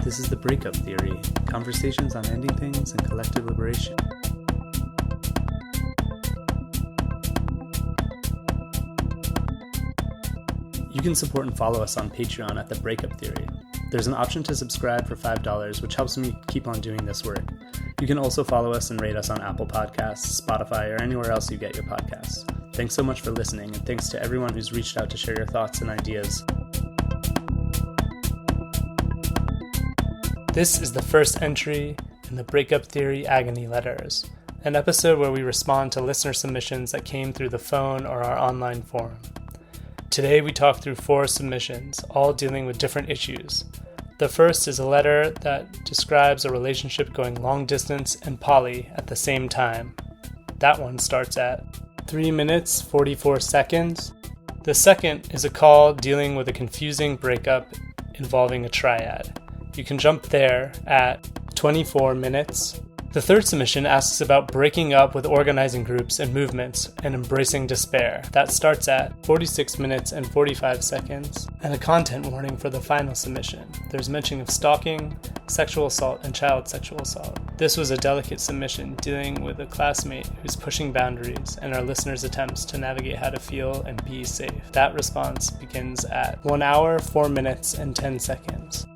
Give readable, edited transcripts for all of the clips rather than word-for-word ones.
This is the Breakup Theory, conversations on ending things and collective liberation. You can support and follow us on Patreon at the Breakup Theory. There's an option to subscribe for $5, which helps me keep on doing this work. You can also follow us and rate us on Apple Podcasts, Spotify, or anywhere else you get your podcasts. Thanks so much for listening, and thanks to everyone who's reached out to share your thoughts and ideas. This is the first entry in the Breakup Theory Agony Letters, an episode where we respond to listener submissions that came through the phone or our online forum. Today we talk through 4 submissions, all dealing with different issues. The first is a letter that describes a relationship going long distance and poly at the same time. That one starts at 3 minutes, 44 seconds. The second is a call dealing with a confusing breakup involving a triad. You can jump there at 24 minutes. The third submission asks about breaking up with organizing groups and movements and embracing despair. That starts at 46 minutes and 45 seconds. And a content warning for the final submission. There's mention of stalking, sexual assault, and child sexual assault. This was a delicate submission dealing with a classmate who's pushing boundaries and our listeners' attempts to navigate how to feel and be safe. That response begins at 1 hour, 4 minutes, and 10 seconds.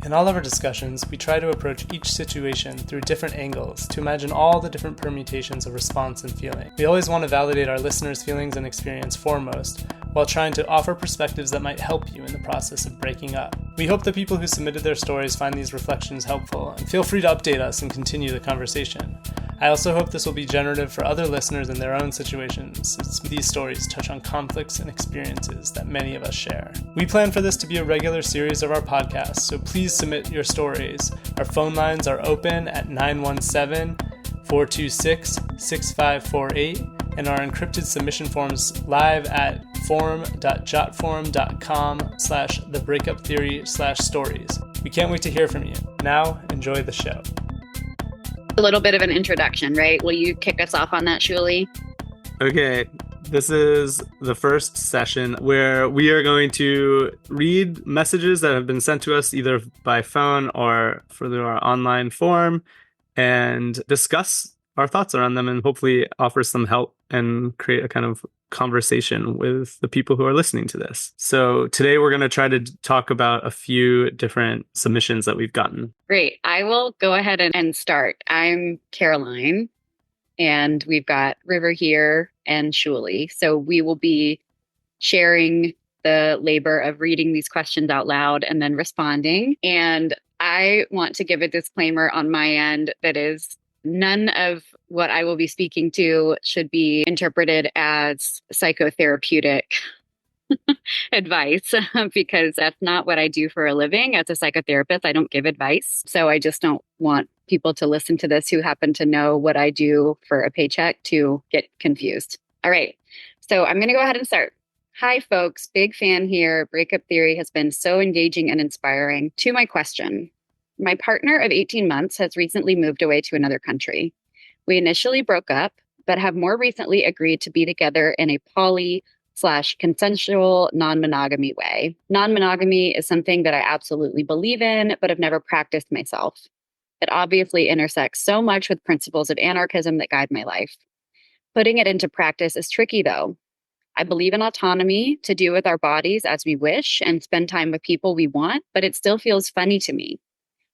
In all of our discussions, we try to approach each situation through different angles to imagine all the different permutations of response and feeling. We always want to validate our listeners' feelings and experience foremost, while trying to offer perspectives that might help you in the process of breaking up. We hope the people who submitted their stories find these reflections helpful, and feel free to update us and continue the conversation. I also hope this will be generative for other listeners in their own situations, since these stories touch on conflicts and experiences that many of us share. We plan for this to be a regular series of our podcast, so please submit your stories. Our phone lines are open at 917-426-6548, and our encrypted submission forms live at forum.jotforum.com/thebreakuptheory/stories. We can't wait to hear from you. Now, enjoy the show. A little bit of an introduction, right? Will you kick us off on that, Shuli? Okay, this is the first session where we are going to read messages that have been sent to us either by phone or through our online forum and discuss our thoughts around them and hopefully offer some help and create a kind of conversation with the people who are listening to this. So today we're going to try to talk about a few different submissions that we've gotten. Great. I will go ahead and start. I'm Caroline, and we've got River here and Shuli. So we will be sharing the labor of reading these questions out loud and then responding. And I want to give a disclaimer on my end that is none of what I will be speaking to should be interpreted as psychotherapeutic advice, because that's not what I do for a living. As a psychotherapist, I don't give advice. So I just don't want people to listen to this who happen to know what I do for a paycheck to get confused. All right. So I'm going to go ahead and start. Hi, folks. Big fan here. Breakup Theory has been so engaging and inspiring. To my question. My partner of 18 months has recently moved away to another country. We initially broke up, but have more recently agreed to be together in a poly/consensual non-monogamy way. Non-monogamy is something that I absolutely believe in, but have never practiced myself. It obviously intersects so much with principles of anarchism that guide my life. Putting it into practice is tricky, though. I believe in autonomy to do with our bodies as we wish and spend time with people we want, but it still feels funny to me.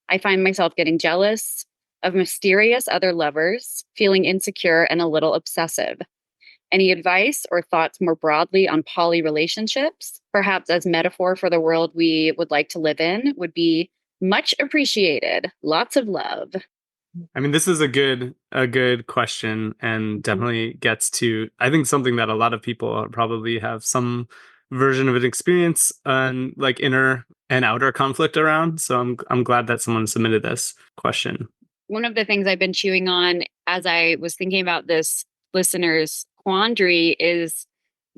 I find myself getting jealous of mysterious other lovers, feeling insecure and a little obsessive. Any advice or thoughts more broadly on poly relationships, perhaps as metaphor for the world we would like to live in, would be much appreciated. Lots of love. I mean, this is a good question and definitely gets to, I think, something that a lot of people probably have some version of an experience and like inner and outer conflict around. So I'm glad that someone submitted this question. One of the things I've been chewing on as I was thinking about this listener's quandary is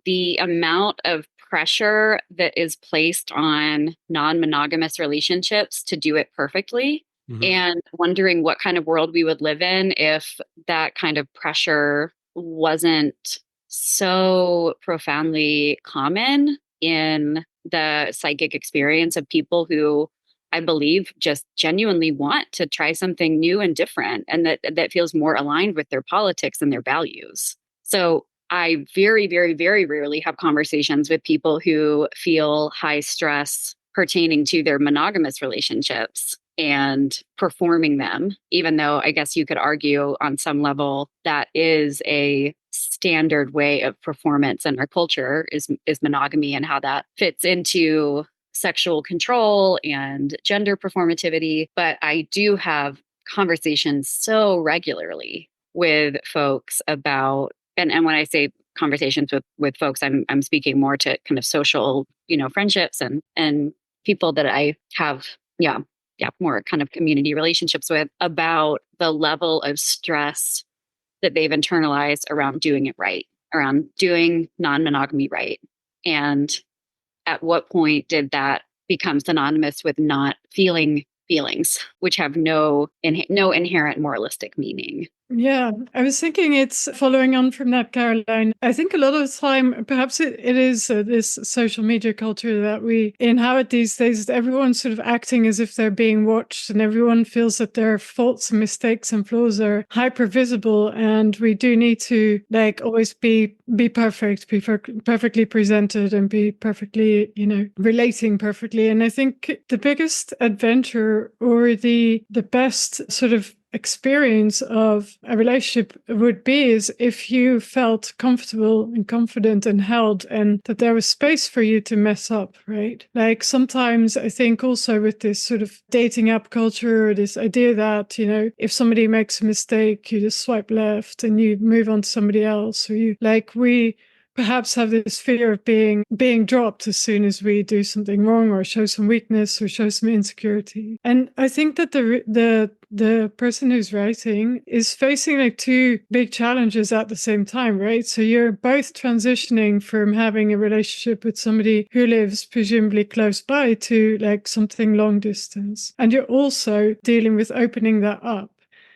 the amount of pressure that is placed on non-monogamous relationships to do it perfectly. Mm-hmm. And wondering what kind of world we would live in if that kind of pressure wasn't so profoundly common in the psychic experience of people who I believe, just genuinely want to try something new and different, and that feels more aligned with their politics and their values. So I very, very, very rarely have conversations with people who feel high stress pertaining to their monogamous relationships and performing them, even though I guess you could argue on some level that is a standard way of performance in our culture is monogamy, and how that fits into sexual control and gender performativity. But I do have conversations so regularly with folks about, and when I say conversations with folks, I'm speaking more to kind of social, friendships and people that I have, more kind of community relationships with, about the level of stress that they've internalized around doing it right, around doing non-monogamy right. And at what point did that become synonymous with not feeling feelings, which have no inherent moralistic meaning? Yeah, I was thinking it's following on from that, Caroline. I think a lot of the time, perhaps it is this social media culture that we inhabit these days. Everyone's sort of acting as if they're being watched, and everyone feels that their faults and mistakes and flaws are hyper visible. And we do need to always be perfect, be perfectly presented, and be perfectly, relating perfectly. And I think the biggest adventure, or the best sort of experience of a relationship would be, is if you felt comfortable and confident and held, and that there was space for you to mess up, right? Like sometimes I think also with this sort of dating app culture, or this idea that, if somebody makes a mistake, you just swipe left and you move on to somebody else, or we perhaps have this fear of being dropped as soon as we do something wrong, or show some weakness, or show some insecurity. And I think that the person who's writing is facing two big challenges at the same time, right? So you're both transitioning from having a relationship with somebody who lives presumably close by to something long distance. And you're also dealing with opening that up.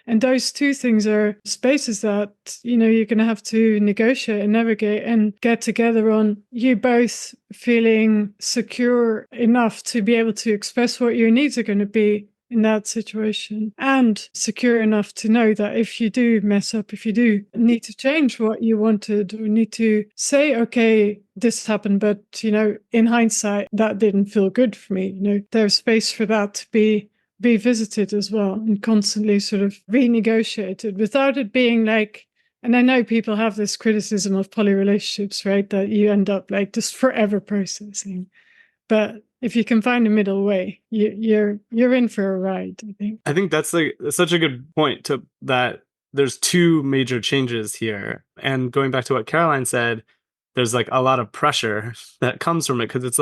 And those two things are spaces that, you're going to have to negotiate and navigate and get together on. You both feeling secure enough to be able to express what your needs are going to be in that situation, and secure enough to know that if you do mess up, if you do need to change what you wanted, or need to say, okay, this happened, but, in hindsight, that didn't feel good for me. There's space for that to be visited as well, and constantly sort of renegotiated, without it being and I know people have this criticism of poly relationships, right? That you end up just forever processing. But if you can find a middle way, you're in for a ride, I think. I think that's such a good point, to that there's two major changes here. And going back to what Caroline said, there's a lot of pressure that comes from it, because it's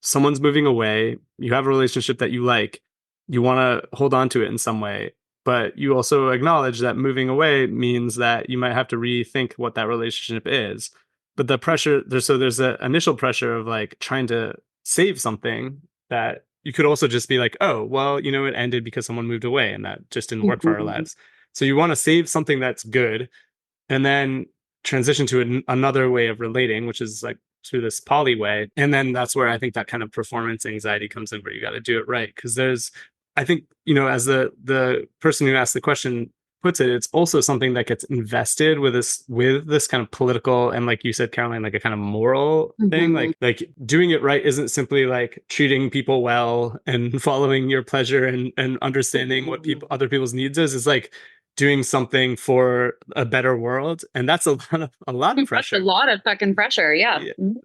someone's moving away, you have a relationship that you like, you want to hold on to it in some way, but you also acknowledge that moving away means that you might have to rethink what that relationship is. But the pressure, there's an initial pressure of trying to save something that you could also just be oh, well, it ended because someone moved away and that just didn't work for our lives. So you want to save something that's good, and then transition to another way of relating, which is through this poly way. And then that's where I think that kind of performance anxiety comes in, where you got to do it right. Because I think, as the person who asked the question puts it, it's also something that gets invested with this kind of political, and like you said, Caroline, a kind of moral thing. Like doing it right isn't simply treating people well and following your pleasure and understanding what other people's needs is. It's doing something for a better world, and that's a lot of pressure. That's a lot of fucking pressure, yeah.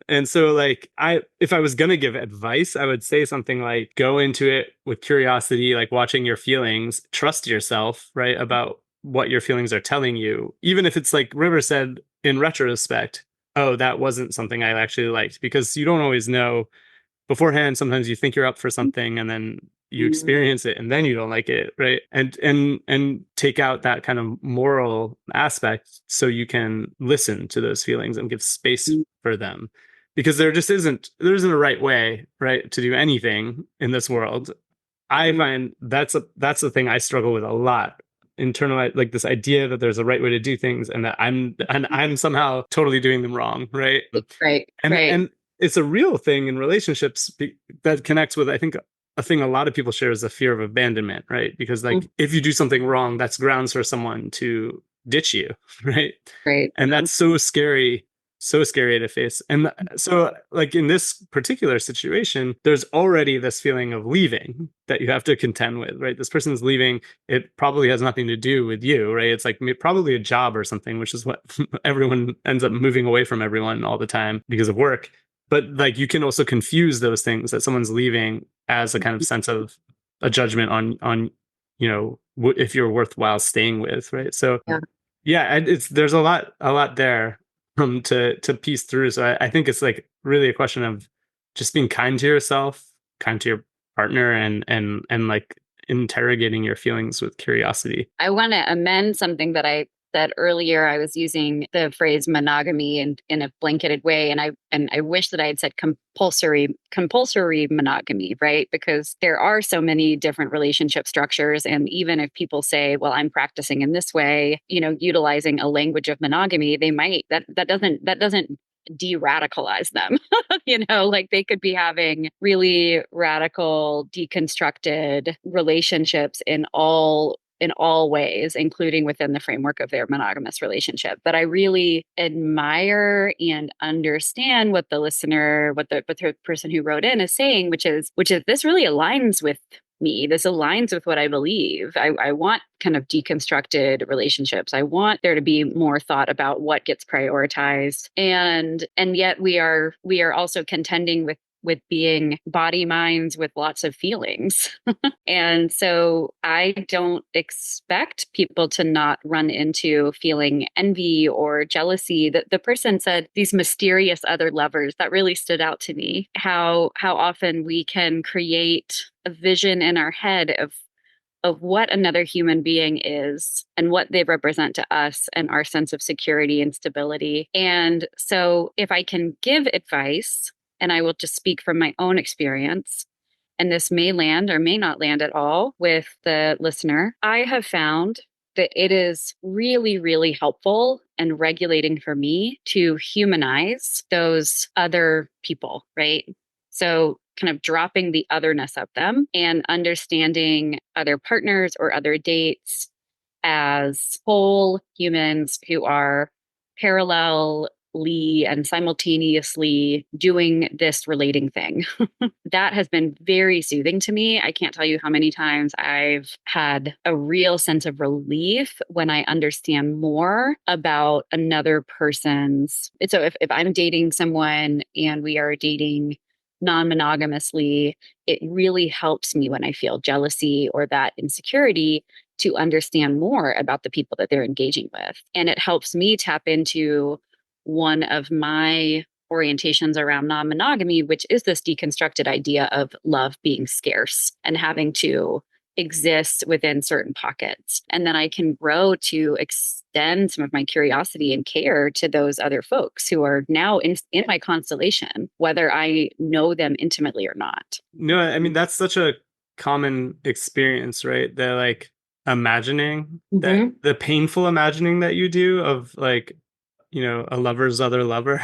And so if I was gonna give advice, I would say something go into it with curiosity, watching your feelings, trust yourself, right, about what your feelings are telling you, even if it's River said in retrospect, oh, that wasn't something I actually liked, because you don't always know beforehand. Sometimes you think you're up for something, and then you experience it, and then you don't like it, right? And take out that kind of moral aspect, so you can listen to those feelings and give space for them, because there isn't a right way, right, to do anything in this world. I find that's the thing I struggle with a lot. Internalize this idea that there's a right way to do things, and that I'm somehow totally doing them wrong, right? Right. And it's a real thing in relationships that connects with, I think, a thing a lot of people share is the fear of abandonment, right? Because like if you do something wrong, that's grounds for someone to ditch you, right? Right. And that's so scary to face. And so like in this particular situation, there's already this feeling of leaving that you have to contend with, right? This person's leaving. It probably has nothing to do with you, right? It's like probably a job or something, which is what everyone ends up moving away from everyone all the time because of work. But like you can also confuse those things that someone's leaving as a kind of sense of a judgment on if you're worthwhile staying with, right? So yeah, it's there's a lot there to piece through. So I think it's like really a question of just being kind to yourself, kind to your partner, and like interrogating your feelings with curiosity. I want to amend something that I said earlier. I was using the phrase monogamy in a blanketed way, and I wish that I had said compulsory monogamy, right? Because there are so many different relationship structures, and even if people say, "Well, I'm practicing in this way," utilizing a language of monogamy, they might that doesn't de-radicalize them. Like they could be having really radical deconstructed relationships in all ways, including within the framework of their monogamous relationship. But I really admire and understand what the person who wrote in is saying, which is this really aligns with me. This aligns with what I believe. I want kind of deconstructed relationships. I want there to be more thought about what gets prioritized. And yet we are also contending with being body minds with lots of feelings. And so I don't expect people to not run into feeling envy or jealousy. The person said these mysterious other lovers. That really stood out to me. How often we can create a vision in our head of what another human being is and what they represent to us and our sense of security and stability. And so if I can give advice, and I will just speak from my own experience, and this may land or may not land at all with the listener, I have found that it is really, really helpful and regulating for me to humanize those other people, right? So kind of dropping the otherness of them and understanding other partners or other dates as whole humans who are parallelly and simultaneously doing this relating thing. That has been very soothing to me. I can't tell you how many times I've had a real sense of relief when I understand more about another person's. So if I'm dating someone and we are dating non-monogamously, it really helps me when I feel jealousy or that insecurity to understand more about the people that they're engaging with. And it helps me tap into one of my orientations around non-monogamy, which is this deconstructed idea of love being scarce and having to exist within certain pockets. And then I can grow to extend some of my curiosity and care to those other folks who are now in my constellation, whether I know them intimately or not. No, I mean, that's such a common experience, right? The like imagining that the painful imagining that you do of like, a lover's other lover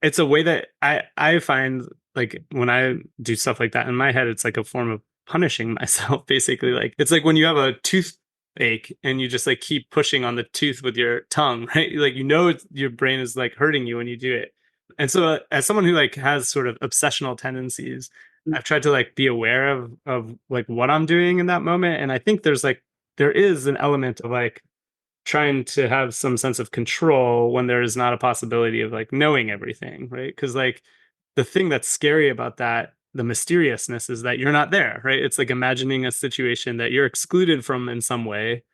it's a way that I find like when I do stuff like that in my head, it's like a form of punishing myself, basically. Like it's like when you have a toothache and you just like keep pushing on the tooth with your tongue, right? Like, your brain is like hurting you when you do it. And so as someone who like has sort of obsessional tendencies, I've tried to like be aware of like what I'm doing in that moment. And I think there is an element of like trying to have some sense of control when there is not a possibility of like knowing everything, right? Because like the thing that's scary about that, the mysteriousness, is that you're not there, right? It's like imagining a situation that you're excluded from in some way.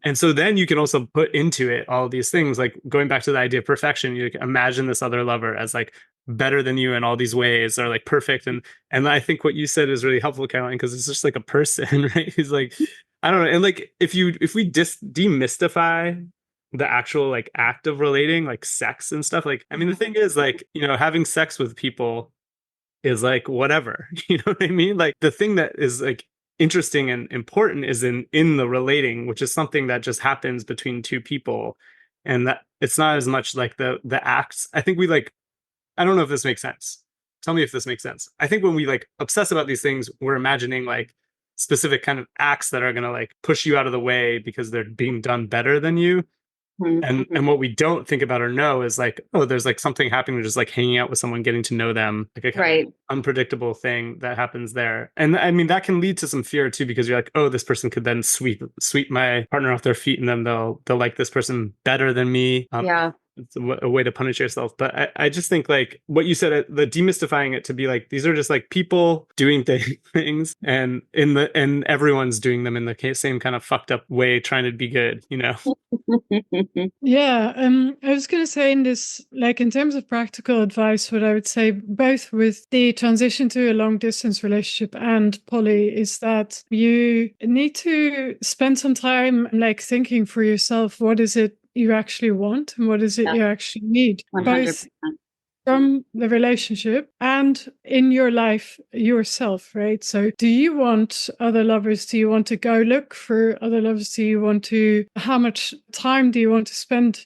And so then you can also put into it all these things, like going back to the idea of perfection. You like, imagine this other lover as like better than you in all these ways, or like perfect. And I think what you said is really helpful, Caroline, because it's just like a person, right? He's like, I don't know. And like if we demystify the actual like act of relating, like sex and stuff, like I mean the thing is like, having sex with people is like whatever. You know what I mean? Like the thing that is like interesting and important is in the relating, which is something that just happens between two people. And that it's not as much like the acts. I think we like, I don't know if this makes sense. tell me if this makes sense. I think when we like obsess about these things, we're imagining like specific kind of acts that are going to like push you out of the way because they're being done better than you. And what we don't think about or know is like, oh, there's like something happening, just like hanging out with someone, getting to know them, like a kind of unpredictable thing that happens there. And I mean, that can lead to some fear too, because you're like, oh, this person could then sweep my partner off their feet, and then they'll like this person better than me. It's a way to punish yourself. But I just think like what you said, the demystifying it to be like, these are just like people doing things, and everyone's doing them in the same kind of fucked up way, trying to be good, you know? Yeah, I was going to say in this, like in terms of practical advice, what I would say both with the transition to a long distance relationship and poly is that you need to spend some time like thinking for yourself, what is it you actually want and what is it you actually need, 100%. both from the relationship and in your life yourself, right? So do you want other lovers? Do you want to go look for other lovers? Do you want to, how much time do you want to spend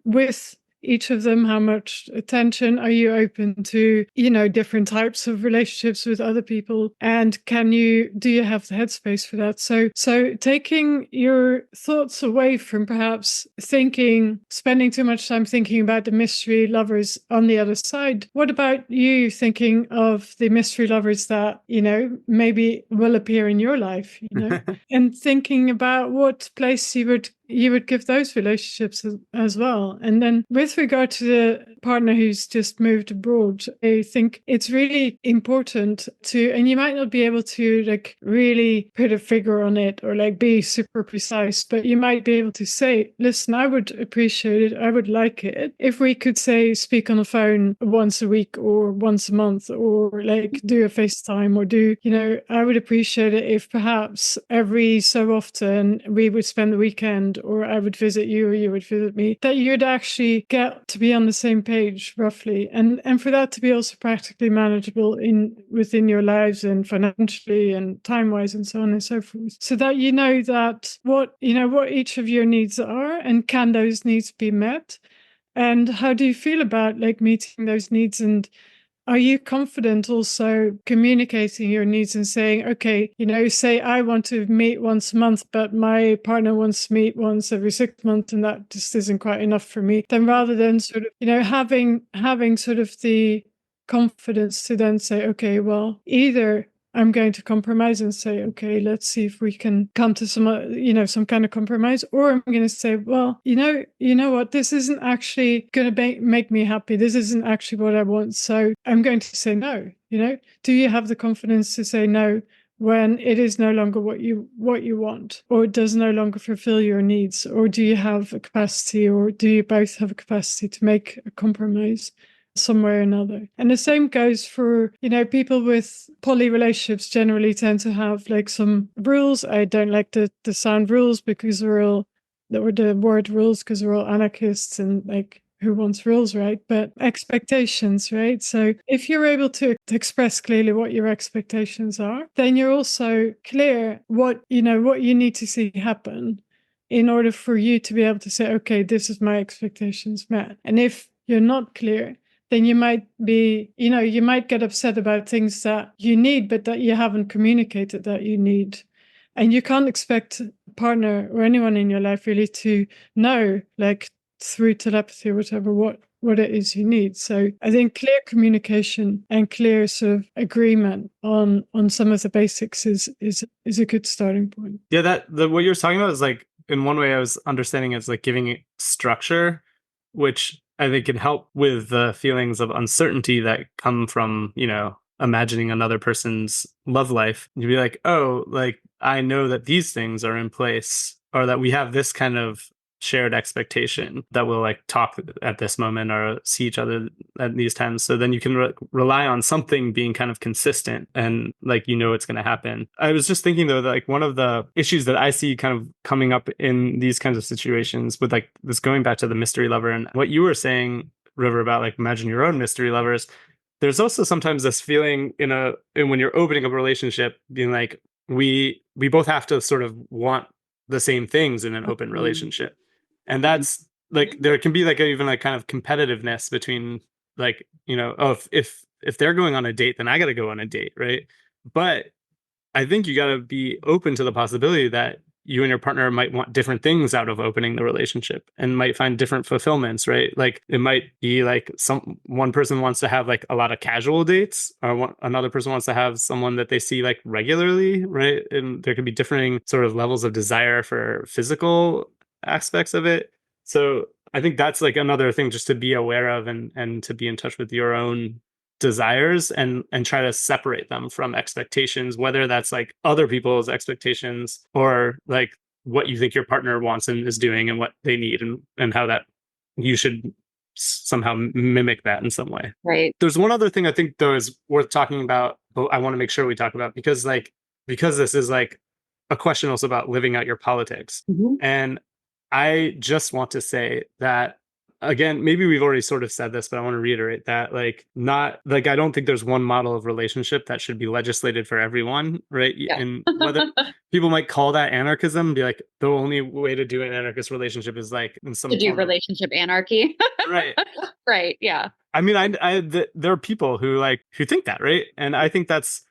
with each of them? How much attention are you open to, different types of relationships with other people? And do you have the headspace for that? So taking your thoughts away from perhaps spending too much time thinking about the mystery lovers on the other side. What about you thinking of the mystery lovers that, maybe will appear in your life, and thinking about what place you would give those relationships as well. And then with regard to the partner who's just moved abroad, I think it's really important and you might not be able to like really put a figure on it or like be super precise, but you might be able to say, listen, I would appreciate it. I would like it if we could say speak on the phone once a week or once a month, or like do a FaceTime, or I would appreciate it if perhaps every so often we would spend the weekend, or I would visit you or you would visit me, that you'd actually get to be on the same page roughly, and for that to be also practically manageable within your lives and financially and time-wise and so on and so forth, so that that what each of your needs are, and can those needs be met, and how do you feel about like meeting those needs, and are you confident also communicating your needs and saying, okay, say I want to meet once a month, but my partner wants to meet once every 6 months, and that just isn't quite enough for me. Then rather than sort of, having sort of the confidence to then say, okay, well, either I'm going to compromise and say, okay, let's see if we can come to some kind of compromise. Or I'm going to say, well, you know what, this isn't actually going to make me happy. This isn't actually what I want. So I'm going to say no. Do you have the confidence to say no when it is no longer what you want, or it does no longer fulfill your needs? Or do you have a capacity, or do you both have a capacity to make a compromise some way or another? And the same goes for, people with poly relationships generally tend to have like some rules. I don't like the sound rules because or the word rules, because we're all anarchists and like, who wants rules, right? But expectations, right? So if you're able to express clearly what your expectations are, then you're also clear what you need to see happen in order for you to be able to say, okay, this is my expectations met. And if you're not clear, then you might you might get upset about things that you need, but that you haven't communicated that you need. And you can't expect a partner or anyone in your life really to know, like through telepathy or whatever, what it is you need. So I think clear communication and clear sort of agreement on some of the basics is a good starting point. Yeah, what you're talking about is like, in one way I was understanding it's like giving it structure, which I think can help with the feelings of uncertainty that come from, imagining another person's love life. You'd be like, oh, like, I know that these things are in place, or that we have this kind of shared expectation that we'll like talk at this moment or see each other at these times. So then you can rely on something being kind of consistent, and like, it's going to happen. I was just thinking though, that like one of the issues that I see kind of coming up in these kinds of situations with like this, going back to the mystery lover and what you were saying, River, about like imagine your own mystery lovers. There's also sometimes this feeling when you're opening up a relationship, being like, we both have to sort of want the same things in an open relationship. And that's like, there can be like even like kind of competitiveness between like, if if they're going on a date, then I got to go on a date, right? But I think you got to be open to the possibility that you and your partner might want different things out of opening the relationship and might find different fulfillments, right? Like it might be like one person wants to have like a lot of casual dates, or another person wants to have someone that they see like regularly, right? And there could be differing sort of levels of desire for physical aspects of it. So I think that's like another thing just to be aware of, and to be in touch with your own desires, and try to separate them from expectations, whether that's like other people's expectations or like what you think your partner wants and is doing and what they need, and how that you should somehow mimic that in some way. Right. There's one other thing I think though is worth talking about, but I want to make sure we talk about, because this is like a question also about living out your politics. Mm-hmm. And I just want to say that, again, maybe we've already sort of said this, but I want to reiterate that, like, not like, I don't think there's one model of relationship that should be legislated for everyone, right? Yeah. And whether people might call that anarchism, be like, the only way to do an anarchist relationship is like in some to do relationship anarchy. Right. Right. Yeah. I mean, there are people who think that, right? And I think that's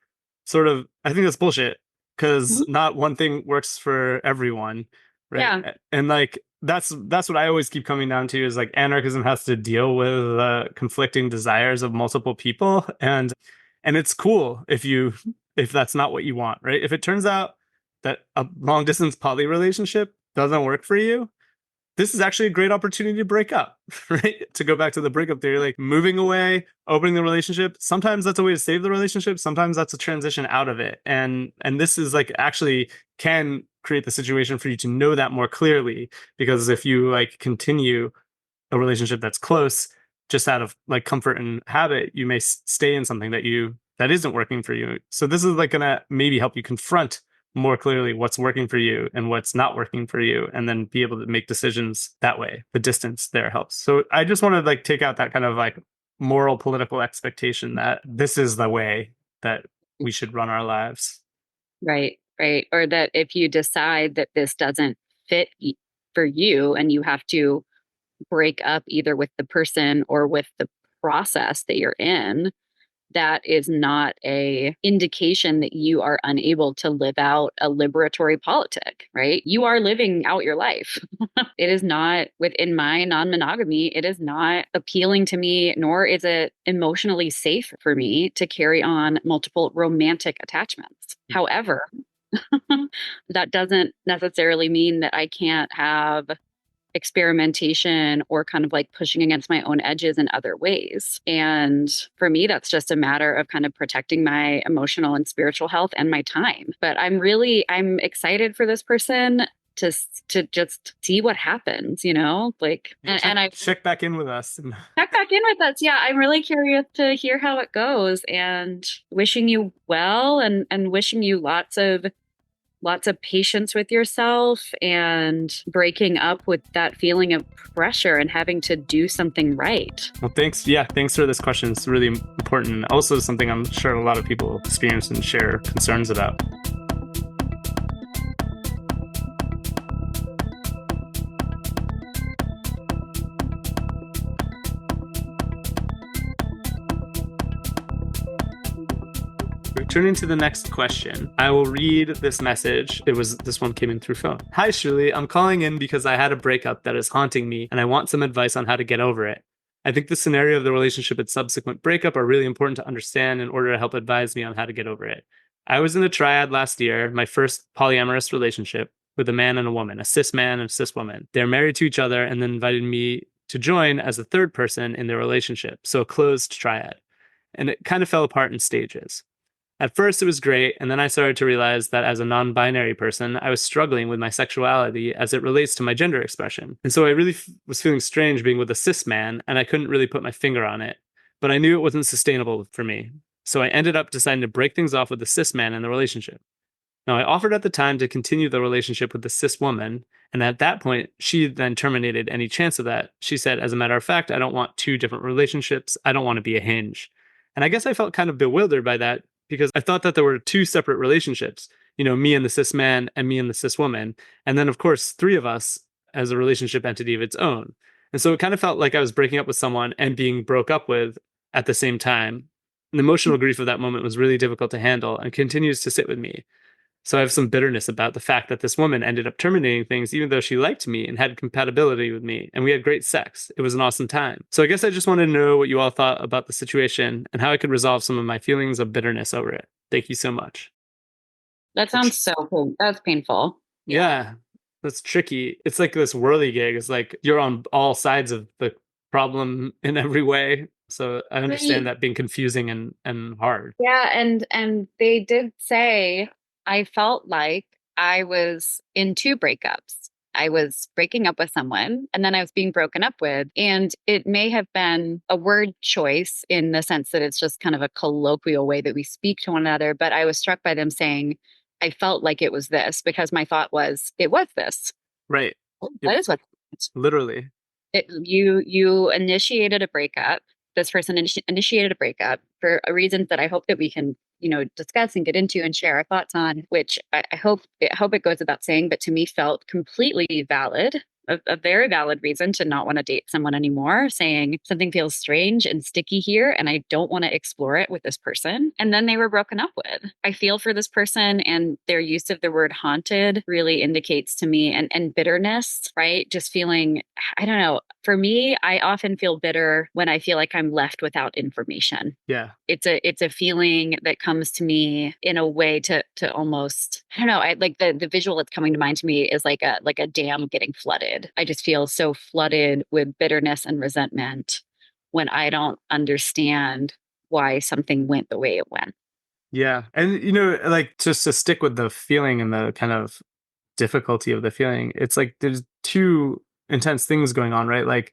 I think that's bullshit, because not one thing works for everyone, right? Yeah. And like that's what I always keep coming down to, is like anarchism has to deal with conflicting desires of multiple people, and it's cool if that's not what you want, right? If it turns out that a long distance poly relationship doesn't work for you, this is actually a great opportunity to break up, right? To go back to the breakup theory, like moving away, opening the relationship. Sometimes that's a way to save the relationship. Sometimes that's a transition out of it. And this is like actually can create the situation for you to know that more clearly, because if you like continue a relationship that's close, just out of like comfort and habit, you may stay in something that isn't working for you. So this is like gonna maybe help you confront more clearly what's working for you and what's not working for you, and then be able to make decisions that way. The distance there helps. So I just want to like take out that kind of like moral political expectation that this is the way that we should run our lives. Right. Right. Or that if you decide that this doesn't fit for you, and you have to break up either with the person or with the process that you're in, that is not a indication that you are unable to live out a liberatory politic, right? You are living out your life. It is not, within my non-monogamy, it is not appealing to me, nor is it emotionally safe for me to carry on multiple romantic attachments. However, that doesn't necessarily mean that I can't have experimentation or kind of like pushing against my own edges in other ways. And for me, that's just a matter of kind of protecting my emotional and spiritual health and my time. But I'm excited for this person to just see what happens, like, and I check back in with us. Check back in with us. Yeah, I'm really curious to hear how it goes, and wishing you well, and wishing you lots of patience with yourself, and breaking up with that feeling of pressure and having to do something right. Well, thanks. Yeah, thanks for this question. It's really important. Also something I'm sure a lot of people experience and share concerns about. Turning to the next question, I will read this message. This one came in through phone. Hi, Shirley. I'm calling in because I had a breakup that is haunting me, and I want some advice on how to get over it. I think the scenario of the relationship and subsequent breakup are really important to understand in order to help advise me on how to get over it. I was in a triad last year, my first polyamorous relationship, with a man and a woman, a cis man and a cis woman. They're married to each other and then invited me to join as a third person in their relationship, so a closed triad. And it kind of fell apart in stages. At first, it was great, and then I started to realize that as a non-binary person, I was struggling with my sexuality as it relates to my gender expression. And so I really was feeling strange being with a cis man, and I couldn't really put my finger on it. But I knew it wasn't sustainable for me. So I ended up deciding to break things off with the cis man in the relationship. Now, I offered at the time to continue the relationship with the cis woman, and at that point, she then terminated any chance of that. She said, as a matter of fact, I don't want two different relationships. I don't want to be a hinge. And I guess I felt kind of bewildered by that, because I thought that there were two separate relationships, me and the cis man and me and the cis woman. And then, of course, three of us as a relationship entity of its own. And so it kind of felt like I was breaking up with someone and being broke up with at the same time. the emotional grief of that moment was really difficult to handle and continues to sit with me. So I have some bitterness about the fact that this woman ended up terminating things, even though she liked me and had compatibility with me, and we had great sex. It was an awesome time. So I guess I just wanted to know what you all thought about the situation and how I could resolve some of my feelings of bitterness over it. Thank you so much. That sounds so cool. That's painful. Yeah, that's tricky. It's like this whirligig. It's like you're on all sides of the problem in every way. So I understand that being confusing and hard. Yeah, and they did say I felt like I was in two breakups. I was breaking up with someone and then I was being broken up with. And it may have been a word choice in the sense that it's just kind of a colloquial way that we speak to one another. But I was struck by them saying, I felt like it was this because my thought was, it was this. Right. That is what literally. You initiated a breakup. This person initiated a breakup for a reason that I hope that we can, discuss and get into and share our thoughts on, which I hope it goes without saying, but to me felt completely valid. A very valid reason to not want to date someone anymore, saying something feels strange and sticky here and I don't want to explore it with this person. And then they were broken up with. I feel for this person, and their use of the word haunted really indicates to me, and bitterness, right? Just feeling, I don't know. For me, I often feel bitter when I feel like I'm left without information. Yeah. It's a feeling that comes to me in a way to almost, I don't know, I like the visual that's coming to mind to me is like a dam getting flooded. I just feel so flooded with bitterness and resentment when I don't understand why something went the way it went. Yeah. And, like just to stick with the feeling and the kind of difficulty of the feeling, it's like there's two intense things going on, right? Like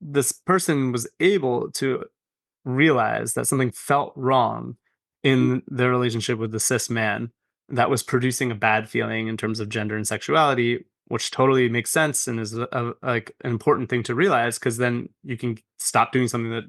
this person was able to realize that something felt wrong in their relationship with the cis man that was producing a bad feeling in terms of gender and sexuality, which totally makes sense and is like an important thing to realize, because then you can stop doing something that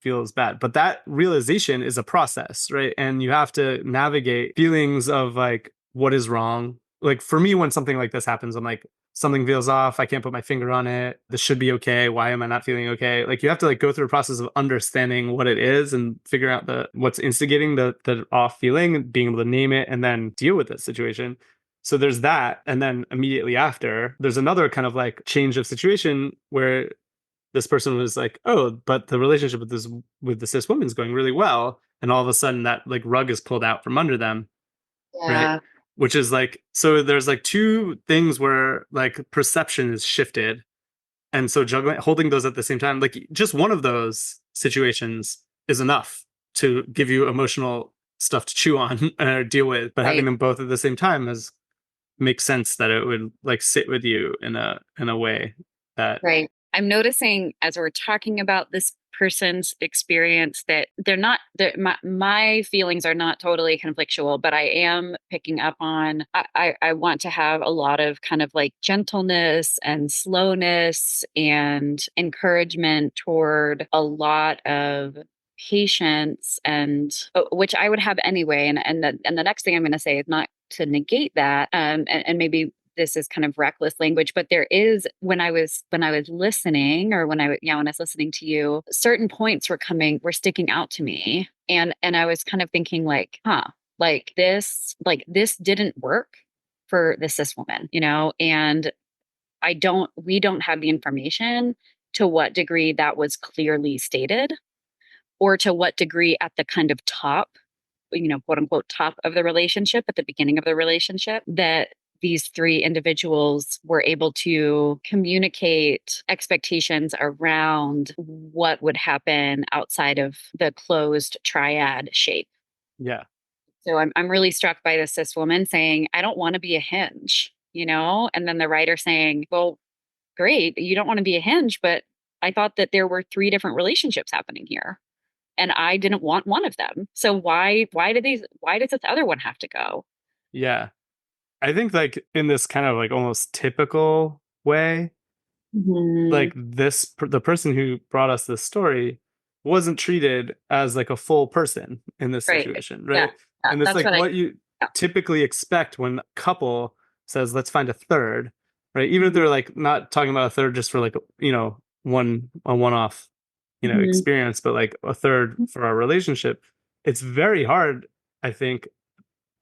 feels bad. But that realization is a process, right? And you have to navigate feelings of like, what is wrong? Like for me, when something like this happens, I'm like, something feels off. I can't put my finger on it. This should be okay. Why am I not feeling okay? Like you have to like go through a process of understanding what it is and figure out what's instigating the off feeling, being able to name it and then deal with the situation. So there's that. And then immediately after, there's another kind of like change of situation where this person was like, oh, but the relationship with the cis woman is going really well. And all of a sudden that like rug is pulled out from under them. Yeah. Right. Which is like, so there's like two things where like perception is shifted. And so holding those at the same time, like just one of those situations is enough to give you emotional stuff to chew on or deal with. But having them both at the same time makes sense that it would like sit with you in a way that. Right. I'm noticing as we're talking about this person's experience that my feelings are not totally conflictual, but I am picking up on, I want to have a lot of kind of like gentleness and slowness and encouragement toward a lot of patience, and which I would have anyway. And the next thing I'm going to say is not to negate that, and maybe this is kind of reckless language, but there is, when I was listening, or when I was listening to you, certain points were sticking out to me. And I was kind of thinking like, this didn't work for the cis woman, and we don't have the information to what degree that was clearly stated, or to what degree at the kind of top, quote unquote, top of the relationship, at the beginning of the relationship, that these three individuals were able to communicate expectations around what would happen outside of the closed triad shape. Yeah. So I'm really struck by the cis woman saying, I don't want to be a hinge, and then the writer saying, well, great, you don't want to be a hinge, but I thought that there were three different relationships happening here, and I didn't want one of them. So why does this other one have to go? Yeah. I think like in this kind of like almost typical way, like the person who brought us this story wasn't treated as like a full person in this situation, right? Yeah. And it's like what you typically expect when a couple says, let's find a third, right? Even if they're like not talking about a third just for like, one-off, experience, but like a third for our relationship. it's very hard, I think,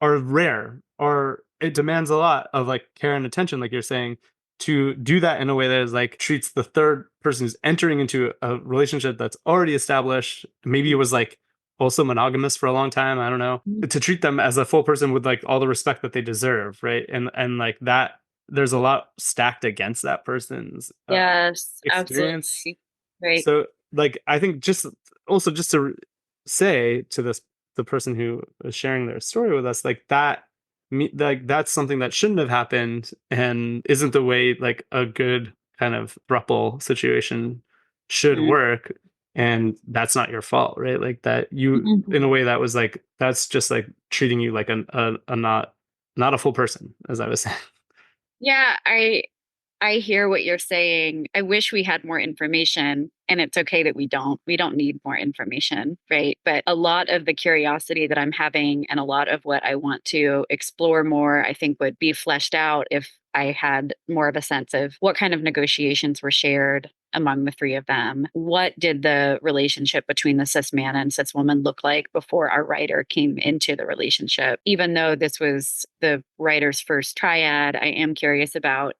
or rare, or it demands a lot of like care and attention, like you're saying, to do that in a way that is like treats the third person who's entering into a relationship that's already established. Maybe it was like also monogamous for a long time. I don't know. To treat them as a full person with like all the respect that they deserve, right? And like that, there's a lot stacked against that person's Yes, experience. absolutely. Right. So like I think just also just to say to the person who is sharing their story with us, like that like that's something that shouldn't have happened and isn't the way like a good kind of throuple situation should Mhm. work, and that's not your fault, right? Like that you in a Mhm. way that was like that's just like treating you like a not a full person, as I was saying. Yeah, I hear what you're saying. I wish we had more information, and it's okay that we don't. We don't need more information, right? But a lot of the curiosity that I'm having and a lot of what I want to explore more, I think would be fleshed out if I had more of a sense of what kind of negotiations were shared among the three of them. What did the relationship between the cis man and cis woman look like before our writer came into the relationship? Even though this was the writer's first triad, I am curious about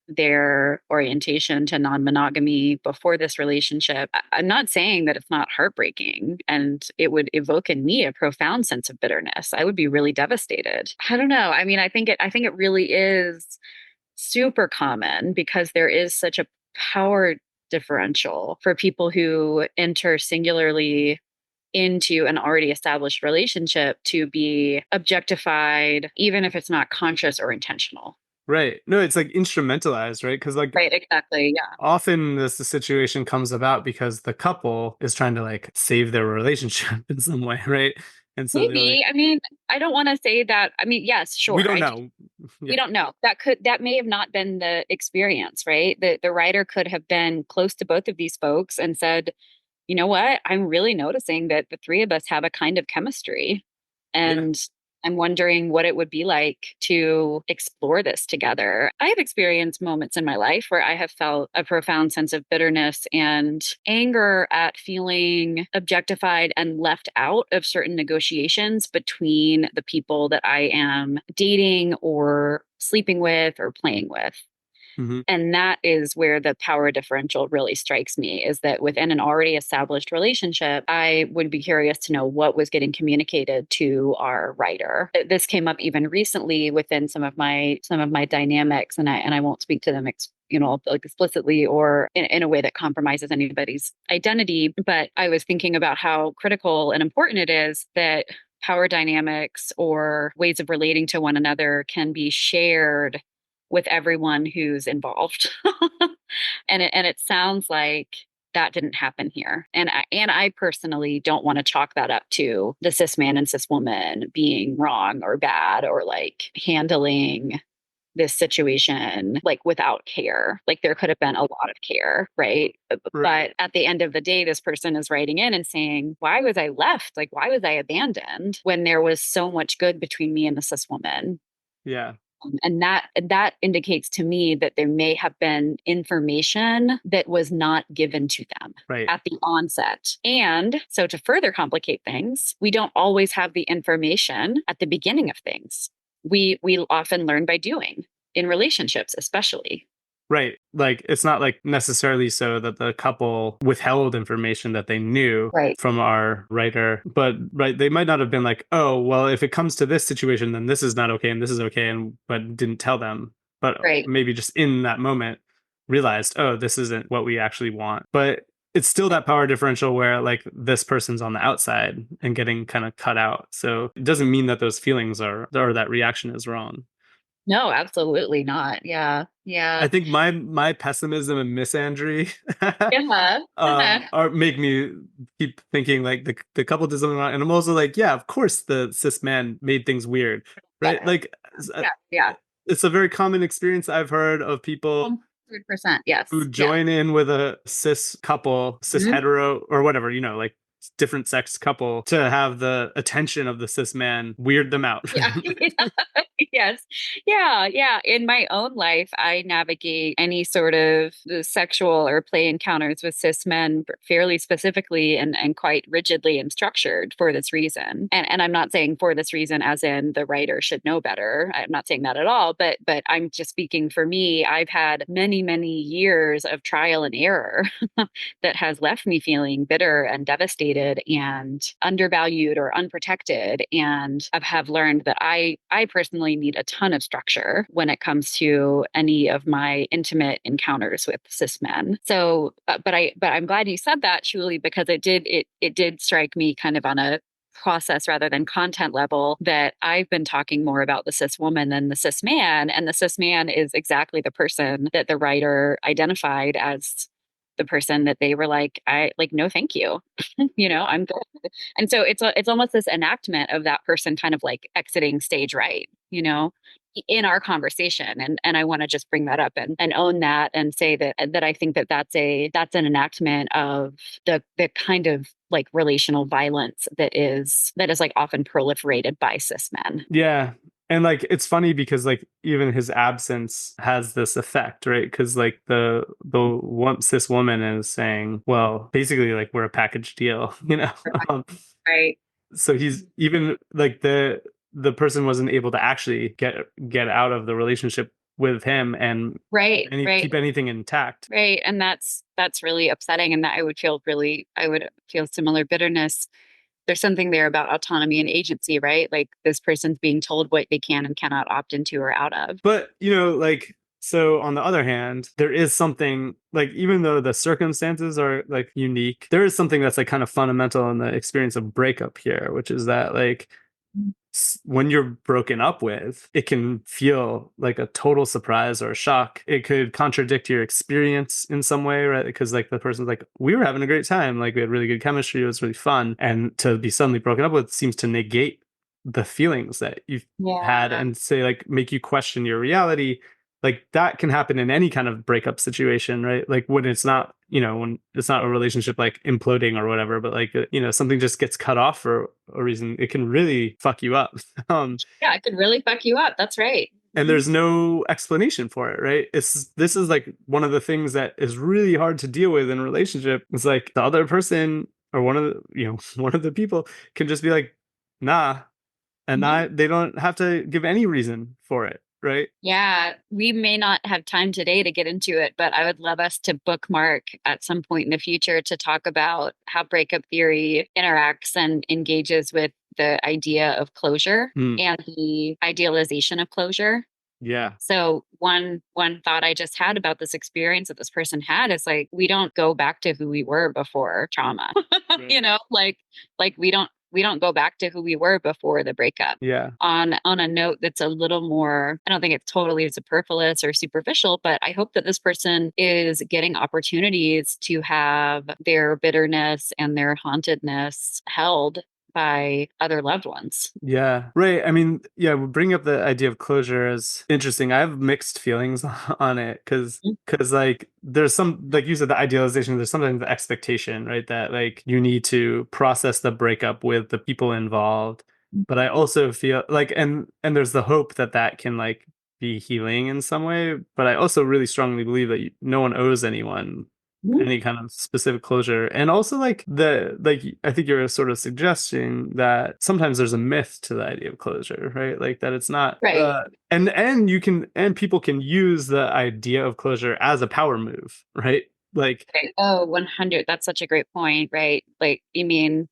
their orientation to non-monogamy before this relationship. I'm not saying that it's not heartbreaking and it would evoke in me a profound sense of bitterness. I would be really devastated. I don't know. I mean, I think it really is super common because there is such a power differential for people who enter singularly into an already established relationship to be objectified, even if it's not conscious or intentional. Right. No, it's like instrumentalized, right? Because like Right, exactly. Yeah. often this the situation comes about because the couple is trying to like save their relationship in some way, right? And so they're like, Maybe. I mean, I don't want to say that. I mean, yes, we sure. don't I know. We Yeah. don't know. That may have not been the experience, right? The writer could have been close to both of these folks and said, you know what? I'm really noticing that the three of us have a kind of chemistry. Yeah. And I'm wondering what it would be like to explore this together. I have experienced moments in my life where I have felt a profound sense of bitterness and anger at feeling objectified and left out of certain negotiations between the people that I am dating or sleeping with or playing with. Hmm. And that is where the power differential really strikes me, is that within an already established relationship, I would be curious to know what was getting communicated to our writer. This came up even recently within some of my dynamics, and I won't speak to them like explicitly or in a way that compromises anybody's identity. But I was thinking about how critical and important it is that power dynamics or ways of relating to one another can be shared with everyone who's involved. And it sounds like that didn't happen here. And I personally don't want to chalk that up to the cis man and cis woman being wrong or bad or like handling this situation like without care. Like there could have been a lot of care, right? Right. But at the end of the day, this person is writing in and saying, why was I left? Like, why was I abandoned when there was so much good between me and the cis woman? Yeah. And that indicates to me that there may have been information that was not given to them Right. at the onset. And so to further complicate things, we don't always have the information at the beginning of things. We often learn by doing in relationships, especially. Right. Like it's not like necessarily so that the couple withheld information that they knew Right. from our writer, but right, they might not have been like, oh, well, if it comes to this situation, then this is not okay and this is okay, and but didn't tell them. But Right. maybe just in that moment realized, oh, this isn't what we actually want. But it's still that power differential where like this person's on the outside and getting kind of cut out. So it doesn't mean that those feelings are or that reaction is wrong. No, absolutely not. Yeah. I Yeah. think my pessimism and misandry Yeah. Uh-huh. are make me keep thinking like the couple does something wrong, and I'm also like, yeah, of course the cis man made things weird, right? Yeah. Like Yeah. Yeah. it's a very common experience I've heard of people 100%. who Yes. Yeah. join in with a cis couple, cis Mhm. hetero or whatever, like different sex couple to have the attention of the cis man weird them out. Yeah. Yes. Yeah. Yeah. In my own life, I navigate any sort of the sexual or play encounters with cis men fairly specifically and quite rigidly and structured for this reason. And I'm not saying for this reason as in the writer should know better. I'm not saying that at all, but I'm just speaking for me. I've had many, many years of trial and error that has left me feeling bitter and devastated and undervalued or unprotected. And I have learned that I personally need a ton of structure when it comes to any of my intimate encounters with cis men. So, but I'm glad you said that, Julie, because it did strike me kind of on a process rather than content level that I've been talking more about the cis woman than the cis man. And the cis man is exactly the person that the writer identified as the person that they were like, I like, no, thank you. I'm good. And so it's almost this enactment of that person kind of like exiting stage right, in our conversation. And I want to just bring that up and own that and say that I think that's an enactment of the kind of like relational violence that is like often proliferated by cis men. Yeah. And like it's funny because like even his absence has this effect, right? Because like the one cis woman is saying, well, basically like we're a package deal, Um, Right. so he's even like the person wasn't able to actually get out of the relationship with him and Right. keep anything intact. Right. And that's really upsetting. And that I would feel similar bitterness. There's something there about autonomy and agency, right? Like this person's being told what they can and cannot opt into or out of. But, like, so on the other hand, there is something like, even though the circumstances are like unique, there is something that's like kind of fundamental in the experience of breakup here, which is that like when you're broken up with, it can feel like a total surprise or a shock. It could contradict your experience in some way, right? Because like the person's like, we were having a great time, like we had really good chemistry, it was really fun, and to be suddenly broken up with seems to negate the feelings that you've had and say like make you question your reality. Like that can happen in any kind of breakup situation, right? Like when it's not, when it's not a relationship like imploding or whatever, but like, something just gets cut off for a reason, it can really fuck you up. Yeah, it could really fuck you up. That's right. And there's no explanation for it, right? This is like one of the things that is really hard to deal with in a relationship. It's like the other person or one of the, one of the people can just be like, nah, and they don't have to give any reason for it. Right. Yeah, we may not have time today to get into it, but I would love us to bookmark at some point in the future to talk about how breakup theory interacts and engages with the idea of closure and the idealization of closure. Yeah. So one thought I just had about this experience that this person had is like, we don't go back to who we were before trauma. Right. Like we don't go back to who we were before the breakup. Yeah. On a note that's a little more, I don't think it's totally superfluous or superficial, but I hope that this person is getting opportunities to have their bitterness and their hauntedness held by other loved ones. Yeah. Right. I mean, yeah, we'll bring up the idea of closure as interesting. I have mixed feelings on it because like there's some, like you said, the idealization, there's something, the expectation, right? That like you need to process the breakup with the people involved. But I also feel like, and there's the hope that that can like be healing in some way. But I also really strongly believe that no one owes anyone any kind of specific closure. And also like I think you're sort of suggesting that sometimes there's a myth to the idea of closure, right? Like that it's not right. And people can use the idea of closure as a power move, right? Like, oh, 100. That's such a great point, right? Like, you mean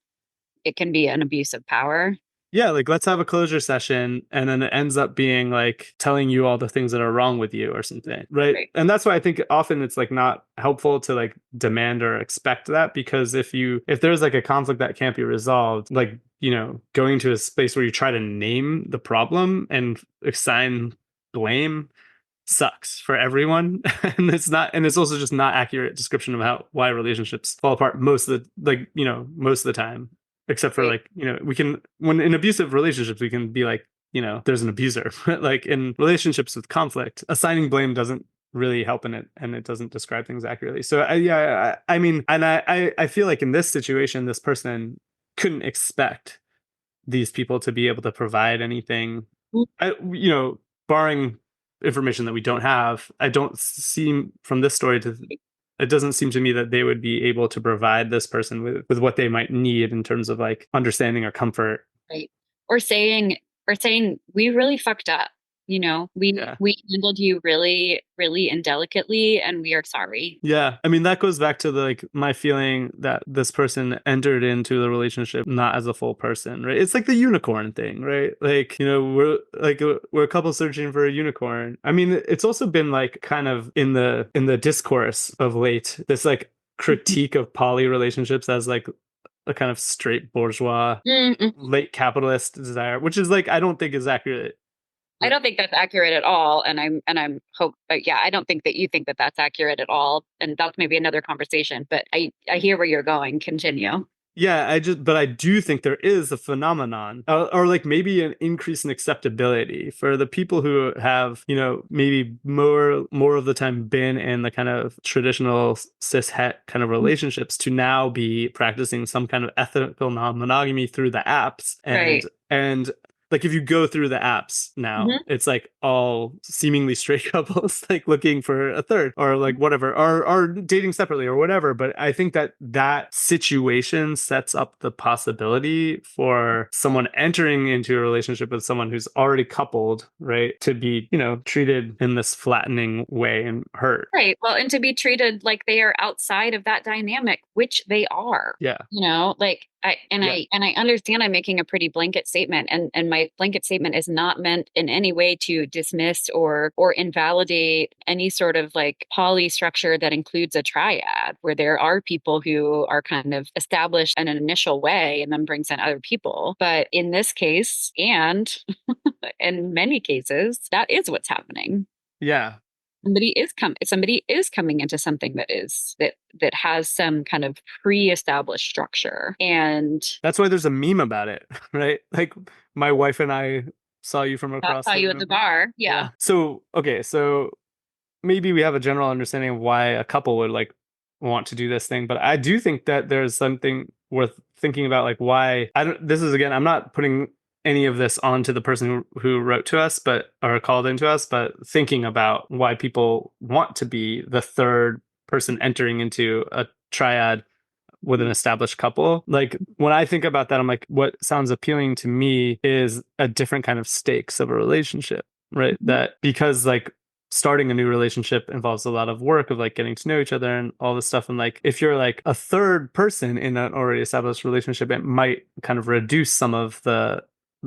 it can be an abuse of power? Yeah, like let's have a closure session, and then it ends up being like telling you all the things that are wrong with you or something, right? And that's why I think often it's like not helpful to like demand or expect that, because if there's like a conflict that can't be resolved, like, going to a space where you try to name the problem and assign blame sucks for everyone. And it's also just not accurate description of why relationships fall apart most of the time, except for like, when in abusive relationships, we can be like, there's an abuser. Like in relationships with conflict, assigning blame doesn't really help in it, and it doesn't describe things accurately. So I mean, and I feel like in this situation, this person couldn't expect these people to be able to provide anything Barring information that we don't have, I don't seem from this story to it doesn't seem to me that they would be able to provide this person with what they might need in terms of like understanding or comfort. Right. Or saying we really fucked up. We handled you really, really indelicately, and we are sorry. Yeah. I mean, that goes back to like my feeling that this person entered into the relationship not as a full person, right? It's like the unicorn thing, right? Like, we're a couple searching for a unicorn. I mean, it's also been like kind of in the discourse of late, this like critique of poly relationships as like a kind of straight bourgeois, late capitalist desire, which is like, I don't think is accurate. I don't think that's accurate at all. And I don't think that you think that that's accurate at all. And that's maybe another conversation, but I hear where you're going. Continue. Yeah, but I do think there is a phenomenon, or like maybe an increase in acceptability for the people who have, maybe more of the time been in the kind of traditional cis het kind of relationships to now be practicing some kind of ethical non-monogamy through the apps. And like if you go through the apps now, it's like all seemingly straight couples like looking for a third or like whatever, or dating separately or whatever. But I think that situation sets up the possibility for someone entering into a relationship with someone who's already coupled, right, to be, treated in this flattening way and hurt. Right. Well, and to be treated like they are outside of that dynamic, which they are. Yeah. I understand I'm making a pretty blanket statement, and my blanket statement is not meant in any way to dismiss or invalidate any sort of like poly structure that includes a triad, where there are people who are kind of established in an initial way and then brings in other people. But in this case, and in many cases, that is what's happening. Yeah. Somebody is coming into something that has some kind of pre-established structure, and that's why there's a meme about it, right? Like my wife and I saw you from across. Saw you at the bar, yeah. So maybe we have a general understanding of why a couple would like want to do this thing, but I do think that there's something worth thinking about, like why I'm not putting any of this onto the person who wrote to us, or called into us, but thinking about why people want to be the third person entering into a triad with an established couple. Like when I think about that, I'm like, what sounds appealing to me is a different kind of stakes of a relationship, right? That because like starting a new relationship involves a lot of work of like getting to know each other and all this stuff. And like, if you're like a third person in an already established relationship, it might kind of reduce some of the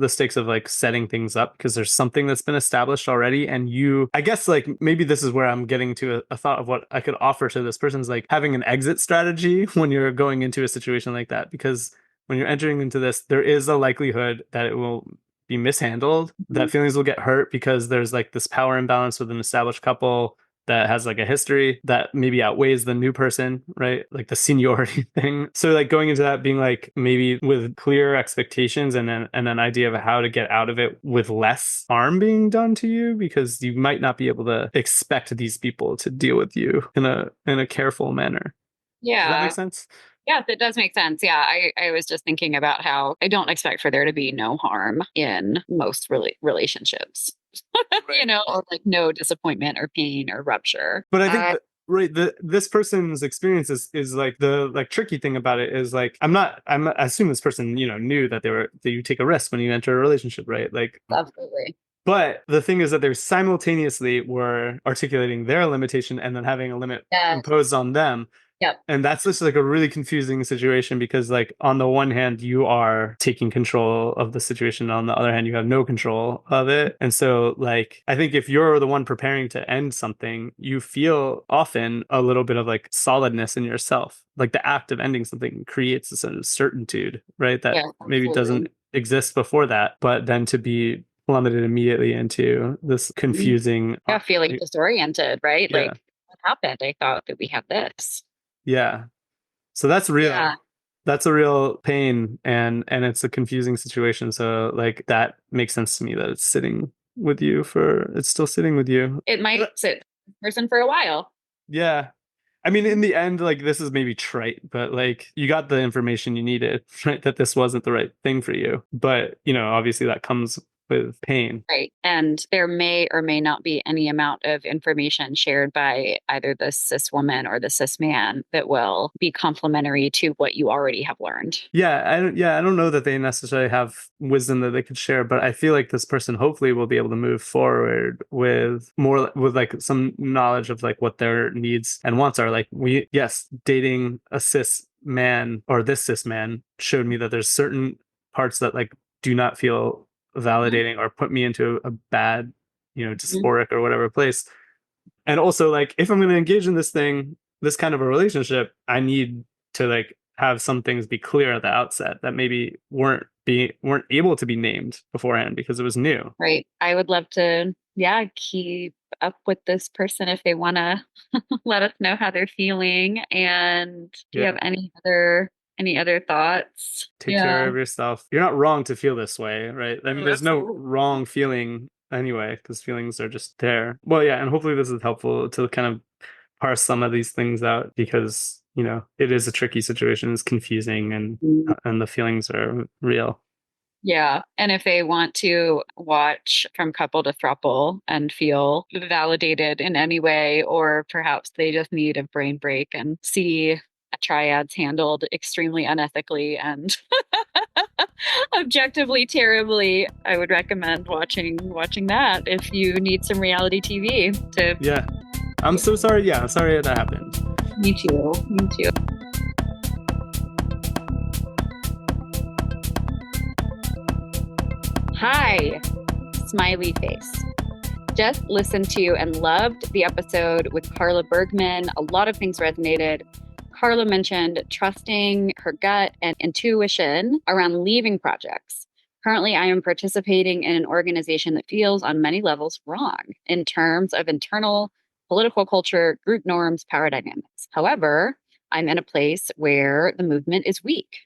stakes of like setting things up because there's something that's been established already. And I guess like maybe this is where I'm getting to a thought of what I could offer to this person is like having an exit strategy when you're going into a situation like that, because when you're entering into this, there is a likelihood that it will be mishandled, that feelings will get hurt because there's like this power imbalance with an established couple that has like a history that maybe outweighs the new person, right? Like the seniority thing. So like going into that being like maybe with clear expectations and an idea of how to get out of it with less harm being done to you, because you might not be able to expect these people to deal with you in a careful manner. Yeah. Does that make sense? Yeah, that does make sense. Yeah, I was just thinking about how I don't expect for there to be no harm in most relationships. Or like no disappointment or pain or rupture. But I think this person's experience is like the like tricky thing about it is like I assume this person knew that you take a risk when you enter a relationship, right? Like absolutely. But the thing is that they simultaneously were articulating their limitation and then having a limit imposed on them. Yep. And that's just like a really confusing situation because like on the one hand, you are taking control of the situation. On the other hand, you have no control of it. And so like, I think if you're the one preparing to end something, you feel often a little bit of like solidness in yourself. Like the act of ending something creates a sort of certainty, right? That maybe doesn't exist before that, but then to be plummeted immediately into this confusing feeling disoriented, right? Like what happened? I thought that we had this. Yeah. So that's real. Yeah. That's a real pain and it's a confusing situation. So like that makes sense to me that it's sitting with you it's still sitting with you. It might sit person for a while. Yeah. I mean, in the end, like this is maybe trite, but like you got the information you needed, right? That this wasn't the right thing for you. But, obviously that comes with pain. Right. And there may or may not be any amount of information shared by either the cis woman or the cis man that will be complementary to what you already have learned. I don't know that they necessarily have wisdom that they could share, but I feel like this person hopefully will be able to move forward with more, with like some knowledge of like what their needs and wants are. Like dating a cis man or this cis man showed me that there's certain parts that like do not feel validating or put me into a bad, dysphoric or whatever place. And also, like, if I'm going to engage in this kind of a relationship, I need to like have some things be clear at the outset that maybe weren't able to be named beforehand because it was new. Right. I would love to, keep up with this person if they want to let us know how they're feeling. And do you have any other thoughts? Take care of yourself. You're not wrong to feel this way, right? I mean, there's no wrong feeling anyway, because feelings are just there. Well, yeah, and hopefully this is helpful to kind of parse some of these things out, because it is a tricky situation. It's confusing, and the feelings are real. Yeah. And if they want to watch From Couple to Throuple and feel validated in any way, or perhaps they just need a brain break and see triads handled extremely unethically and objectively terribly, I would recommend watching that if you need some reality TV to. Yeah. I'm so sorry. Yeah, I'm sorry that happened. Me too. Hi, smiley face. Just listened to and loved the episode with Carla Bergman. A lot of things resonated. Carla mentioned trusting her gut and intuition around leaving projects. Currently, I am participating in an organization that feels on many levels wrong in terms of internal political culture, group norms, power dynamics. However, I'm in a place where the movement is weak,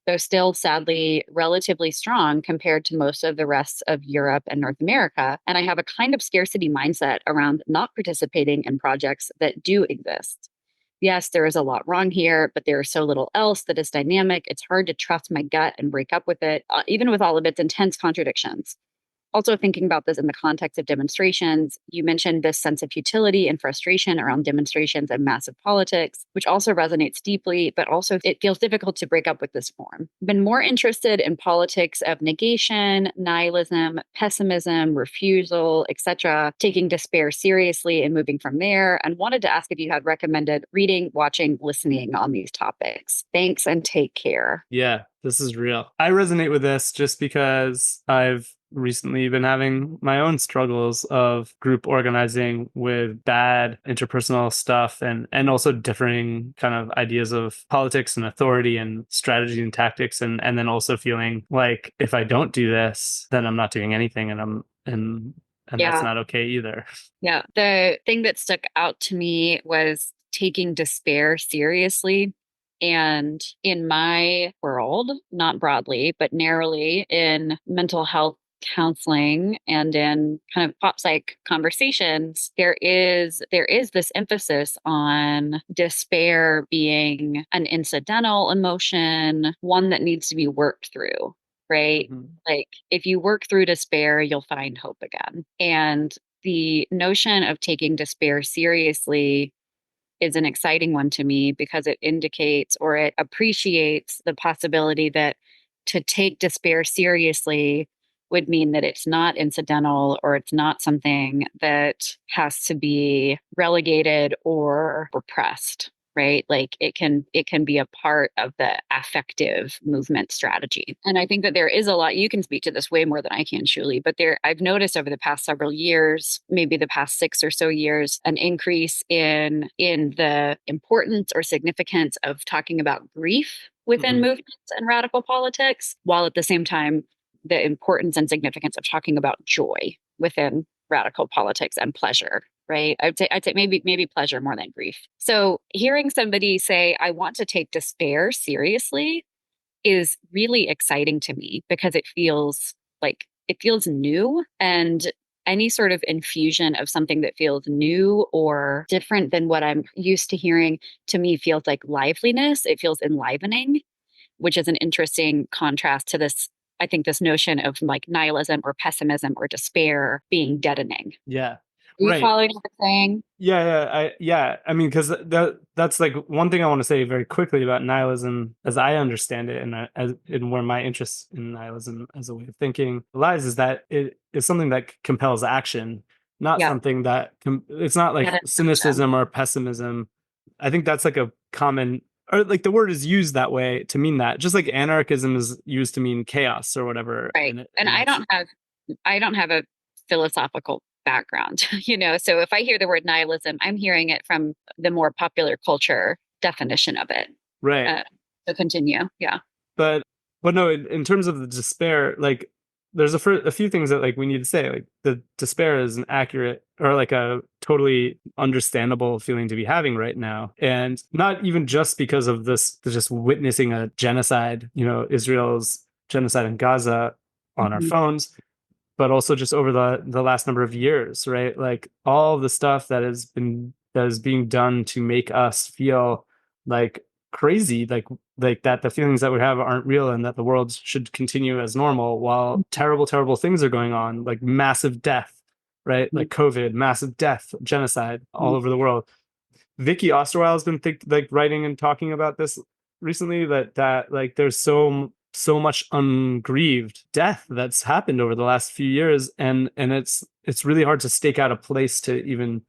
though still sadly relatively strong compared to most of the rest of Europe and North America. And I have a kind of scarcity mindset around not participating in projects that do exist. Yes, there is a lot wrong here, but there is so little else that is dynamic. It's hard to trust my gut and break up with it, even with all of its intense contradictions. Also thinking about this in the context of demonstrations, you mentioned this sense of futility and frustration around demonstrations and massive politics, which also resonates deeply, but also it feels difficult to break up with this form. I've been more interested in politics of negation, nihilism, pessimism, refusal, etc., taking despair seriously and moving from there, and wanted to ask if you had recommended reading, watching, listening on these topics. Thanks and take care. Yeah, this is real. I resonate with this just because I've recently been having my own struggles of group organizing with bad interpersonal stuff, and also differing kind of ideas of politics and authority and strategy and tactics, and then also feeling like if I don't do this, then I'm not doing anything, and that's not okay either. Yeah. The thing that stuck out to me was taking despair seriously. And in my world, not broadly, but narrowly in mental health counseling and in kind of pop psych conversations, there is this emphasis on despair being an incidental emotion, one that needs to be worked through, right? Mm-hmm. Like if you work through despair, you'll find hope again. And the notion of taking despair seriously is an exciting one to me because it indicates or it appreciates the possibility that to take despair seriously would mean that it's not incidental or it's not something that has to be relegated or repressed, right? Like it can be a part of the affective movement strategy. And I think that there is a lot, you can speak to this way more than I can, Shuli, but I've noticed over the past several years, maybe the past 6 or so years, an increase in the importance or significance of talking about grief within movements and radical politics, while at the same time, the importance and significance of talking about joy within radical politics and pleasure, right? I'd say maybe pleasure more than grief. So hearing somebody say, I want to take despair seriously is really exciting to me because it feels new, and any sort of infusion of something that feels new or different than what I'm used to hearing to me feels like liveliness. It feels enlivening, which is an interesting contrast to this I think this notion of like nihilism or pessimism or despair being deadening. Yeah. Are you Right. following what I'm saying? I mean, because that's like one thing I want to say very quickly about nihilism, as I understand it, and where my interest in nihilism as a way of thinking lies, is that it is something that compels action, not Yeah. something that it's not like cynicism or pessimism. I think that's like a common, or like the word is used that way to mean that, just like anarchism is used to mean chaos or whatever. Right. And I don't have a philosophical background, so if I hear the word nihilism, I'm hearing it from the more popular culture definition of it. Right. So continue. Yeah. But no, in terms of the despair, like there's a few things that like we need to say. Like the despair is an accurate or like a totally understandable feeling to be having right now, and not even just because of this, just witnessing a genocide, Israel's genocide in Gaza on our phones, but also just over the last number of years, right? Like all the stuff that is being done to make us feel like crazy, like that the feelings that we have aren't real and that the world should continue as normal while terrible things are going on, like massive death, right? Like COVID, massive death, genocide all over the world. Vicky Osterwile has been writing and talking about this recently, that like there's so much ungrieved death that's happened over the last few years, and it's really hard to stake out a place to even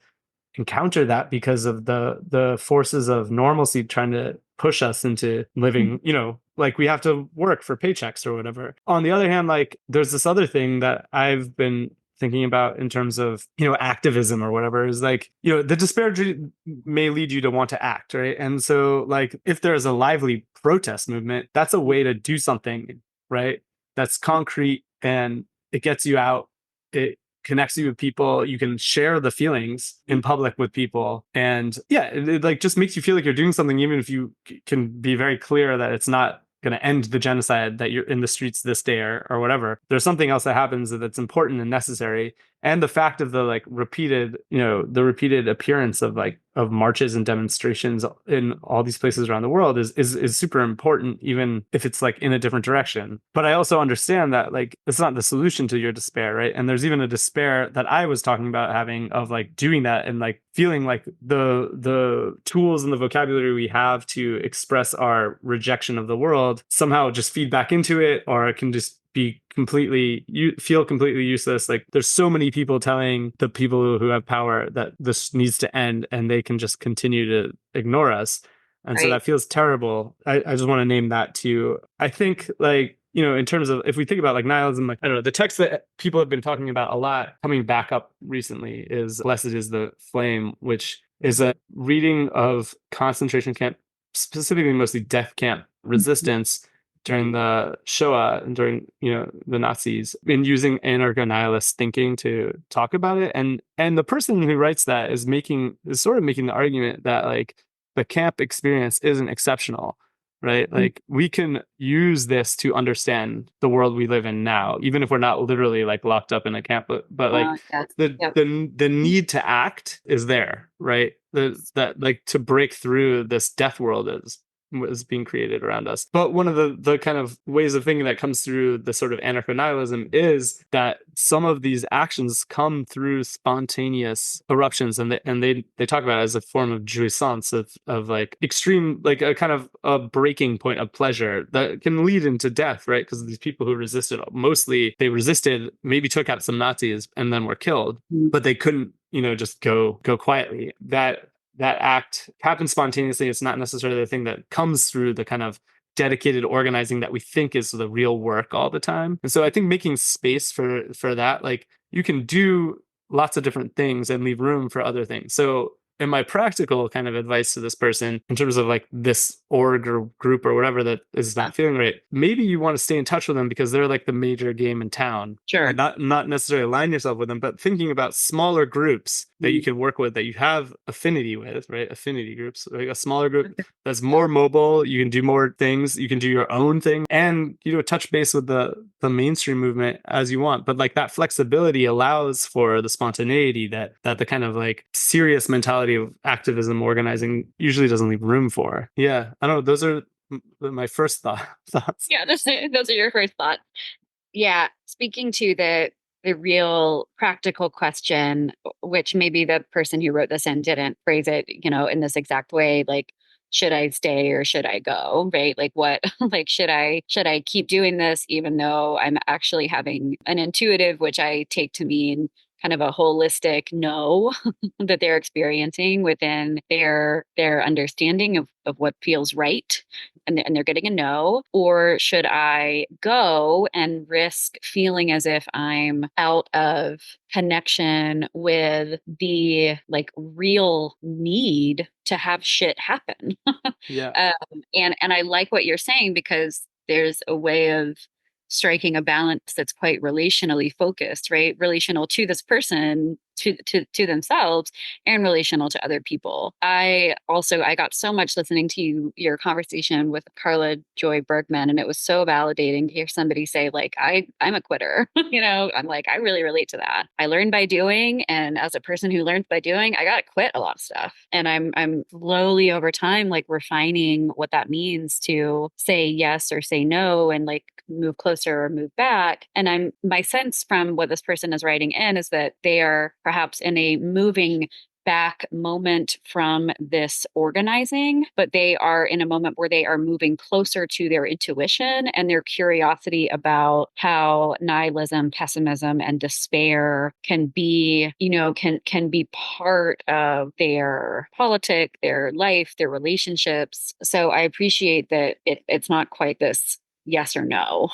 encounter that because of the forces of normalcy trying to push us into living, like we have to work for paychecks or whatever. On the other hand, like there's this other thing that I've been thinking about in terms of, activism or whatever, is like, the despair may lead you to want to act, right? And so like if there's a lively protest movement, that's a way to do something, right? That's concrete and it gets you out. It connects you with people. You can share the feelings in public with people, and it like just makes you feel like you're doing something, even if you can be very clear that it's not going to end the genocide that you're in the streets this day or whatever. There's something else that happens that's important and necessary. And the fact of the repeated appearance of marches and demonstrations in all these places around the world is super important, even if it's like in a different direction. But I also understand that like it's not the solution to your despair, right? And there's even a despair that I was talking about having of like doing that and like feeling like the tools and the vocabulary we have to express our rejection of the world somehow just feed back into it, or it can just be feel completely useless. Like there's so many people telling the people who have power that this needs to end, and they can just continue to ignore us. And so that feels terrible. I just want to name that too. I think like, in terms of, if we think about like nihilism, like, I don't know, the text that people have been talking about a lot coming back up recently is Blessed is the Flame, which is a reading of concentration camp, specifically mostly death camp resistance during the Shoah and during, the Nazis, and using anarcho-nihilist thinking to talk about it. And the person who writes that is sort of making the argument that like the camp experience isn't exceptional, right? Like we can use this to understand the world we live in now, even if we're not literally like locked up in a camp, but like the need to act is there, right? That like to break through this death world is being created around us. But one of the kind of ways of thinking that comes through the sort of anarcho-nihilism is that some of these actions come through spontaneous eruptions, and they talk about it as a form of jouissance, of like extreme, like a kind of a breaking point of pleasure that can lead into death, right? Because these people who resisted, mostly they resisted, maybe took out some Nazis and then were killed, but they couldn't, just go quietly. That act happens spontaneously. It's not necessarily the thing that comes through the kind of dedicated organizing that we think is the real work all the time. And so I think making space for that, like you can do lots of different things and leave room for other things. So in my practical kind of advice to this person, in terms of like this org or group or whatever that is not feeling right, maybe you want to stay in touch with them because they're like the major game in town. Sure. And not necessarily align yourself with them, but thinking about smaller groups that you can work with, that you have affinity with, right? Affinity groups, like a smaller group that's more mobile. You can do more things. You can do your own thing, and touch base with the mainstream movement as you want. But like that flexibility allows for the spontaneity that the kind of like serious mentality of activism organizing usually doesn't leave room for. Yeah, I don't know. Those are my first thoughts. Yeah, those are your first thoughts. Yeah, speaking to the real practical question, which maybe the person who wrote this in didn't phrase it, in this exact way, like, should I stay or should I go? Right? Like what, like, should I keep doing this even though I'm actually having an intuitive, which I take to mean kind of a holistic no that they're experiencing within their understanding of what feels right, and they're getting a no? Or should I go and risk feeling as if I'm out of connection with the like real need to have shit happen? Yeah. And I like what you're saying, because there's a way of striking a balance that's quite relationally focused, right? Relational to this person, to themselves, and relational to other people. I got so much listening to your conversation with Carla Joy Bergman, and it was so validating to hear somebody say, like, I'm a quitter. I'm like, I really relate to that. I learned by doing, and as a person who learns by doing, I got to quit a lot of stuff. And I'm slowly over time like refining what that means to say yes or say no, and like move closer or move back. And my sense from what this person is writing in is that they are perhaps in a moving back moment from this organizing, but they are in a moment where they are moving closer to their intuition and their curiosity about how nihilism, pessimism, and despair can be, can be part of their politic, their life, their relationships. So I appreciate that it's not quite this yes or no.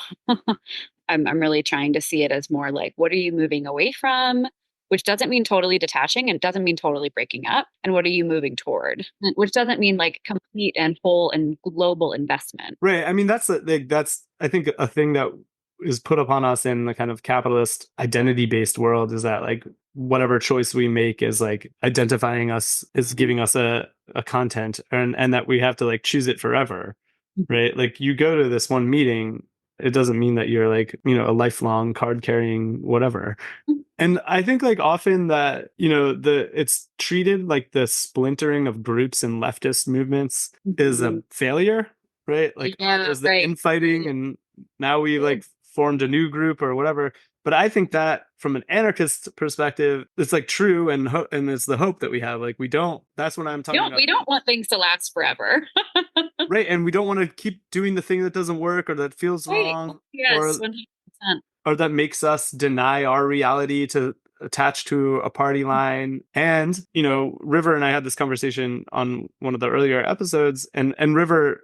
I'm really trying to see it as more like, what are you moving away from? Which doesn't mean totally detaching, and it doesn't mean totally breaking up. And what are you moving toward? Which doesn't mean like complete and whole and global investment. Right. I mean, that's I think a thing that is put upon us in the kind of capitalist identity-based world is that like whatever choice we make is like identifying us, is giving us a content, and that we have to like choose it forever. Right. Like you go to this one meeting, it doesn't mean that you're like, a lifelong card carrying whatever. And I think like often that, it's treated like the splintering of groups and leftist movements is a failure, right? Like there's the infighting, and now we like formed a new group or whatever. But I think that from an anarchist perspective, it's like true, and and it's the hope that we have. Like that's what I'm talking about. We don't want things to last forever. Right. And we don't want to keep doing the thing that doesn't work or that feels wrong. Yes, 100%. Or that makes us deny our reality to attach to a party line. And, River and I had this conversation on one of the earlier episodes, and River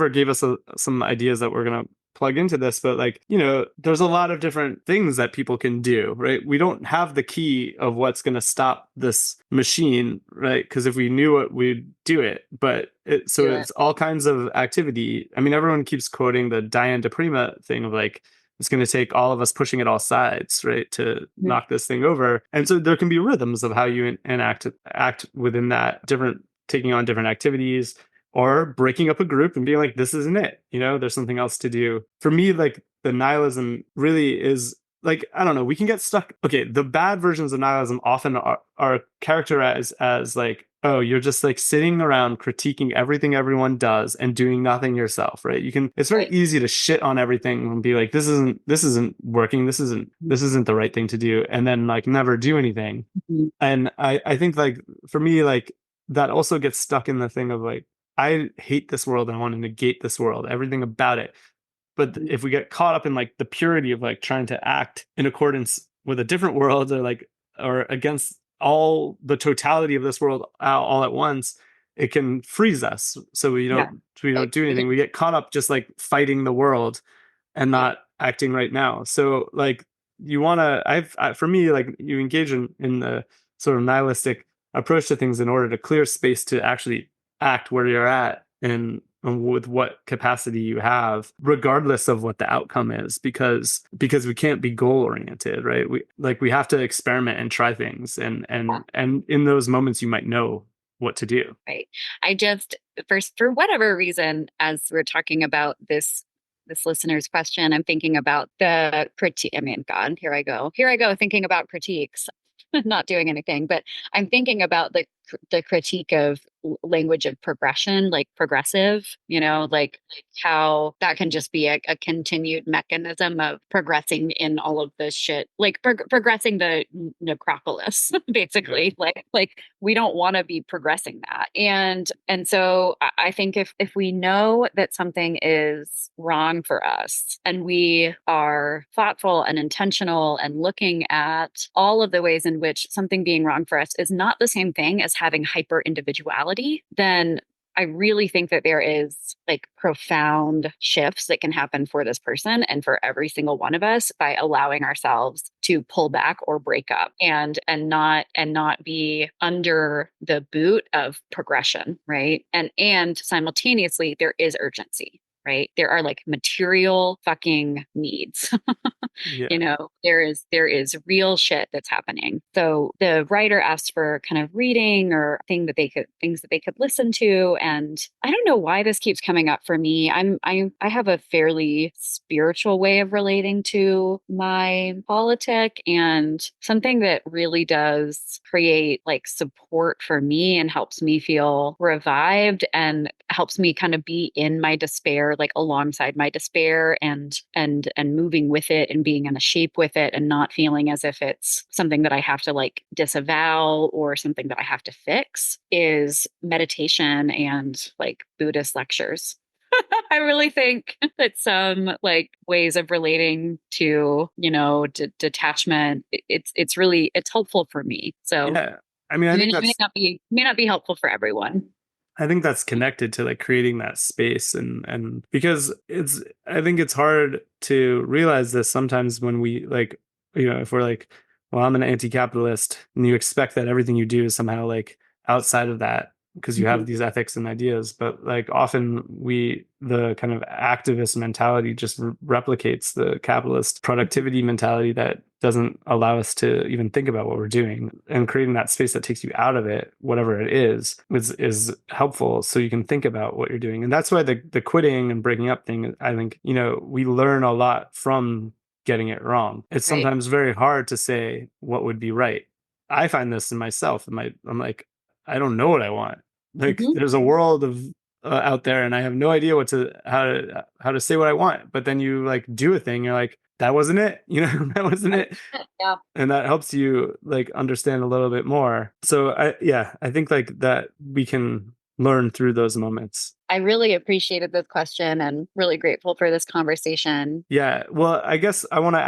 gave us some ideas that we're going to plug into this, but like, there's a lot of different things that people can do, right? We don't have the key of what's going to stop this machine, right? Because if we knew it, we'd do it. But it's all kinds of activity. I mean, everyone keeps quoting the Diane DePrima thing of like, it's going to take all of us pushing it all sides, right, to knock this thing over. And so there can be rhythms of how you act within that, taking on different activities, or breaking up a group and being like, this isn't it. There's something else to do. For me, like the nihilism really is like, I don't know, we can get stuck. Okay, the bad versions of nihilism often are characterized as like, oh, you're just like sitting around critiquing everything everyone does and doing nothing yourself, right? It's very easy to shit on everything and be like, this isn't working, this isn't the right thing to do, and then like never do anything. Mm-hmm. And I think like for me, like that also gets stuck in the thing of like, I hate this world and I want to negate this world, everything about it. But if we get caught up in like the purity of like trying to act in accordance with a different world, or against all the totality of this world all at once, it can freeze us. So we don't do anything. We get caught up just like fighting the world and not acting right now. So like you want to, for me, like you engage in the sort of nihilistic approach to things in order to clear space to actually act where you're at and with what capacity you have, regardless of what the outcome is, because we can't be goal oriented, right? We have to experiment and try things, and in those moments you might know what to do. Right. I just first, for whatever reason, as we're talking about this listener's question, I'm thinking about the critique. I mean, God, here I go thinking about critiques. Not doing anything, but I'm thinking about the the critique of language of progression, like progressive, like how that can just be a continued mechanism of progressing in all of this shit, like progressing the necropolis, basically. Like we don't want to be progressing that. And so I think if we know that something is wrong for us and we are thoughtful and intentional and looking at all of the ways in which something being wrong for us is not the same thing as having hyper individuality, then I really think that there is like profound shifts that can happen for this person and for every single one of us by allowing ourselves to pull back or break up and not be under the boot of progression, right? And simultaneously there is urgency, right? There are like material fucking needs. Yeah. There is real shit that's happening. So the writer asked for kind of reading or things that they could listen to. And I don't know why this keeps coming up for me. I have a fairly spiritual way of relating to my politic, and something that really does create like support for me and helps me feel revived and helps me kind of be in my despair, like alongside my despair and moving with it and being in a shape with it and not feeling as if it's something that I have to like disavow or something that I have to fix, is meditation and like Buddhist lectures. I really think that some like ways of relating to, detachment, it's helpful for me. So Yeah. I mean, I think that's may not be helpful for everyone. I think that's connected to like creating that space and because I think it's hard to realize this sometimes when we like, if we're like, well, I'm an anti-capitalist, and you expect that everything you do is somehow like outside of that because you have these ethics and ideas, but like often the kind of activist mentality just replicates the capitalist productivity mentality that doesn't allow us to even think about what we're doing, and creating that space that takes you out of it, whatever it is helpful so you can think about what you're doing. And that's why the quitting and breaking up thing, I think, we learn a lot from getting it wrong. It's Right. sometimes very hard to say what would be right. I find this in myself. I'm like, I don't know what I want. Like there's a world of out there, and I have no idea how to say what I want. But then you like do a thing, you're like, that wasn't it, that wasn't it. Yeah. And that helps you like understand a little bit more. So I think like that we can learn through those moments. I really appreciated this question and really grateful for this conversation. Yeah. Well, I guess I'm going to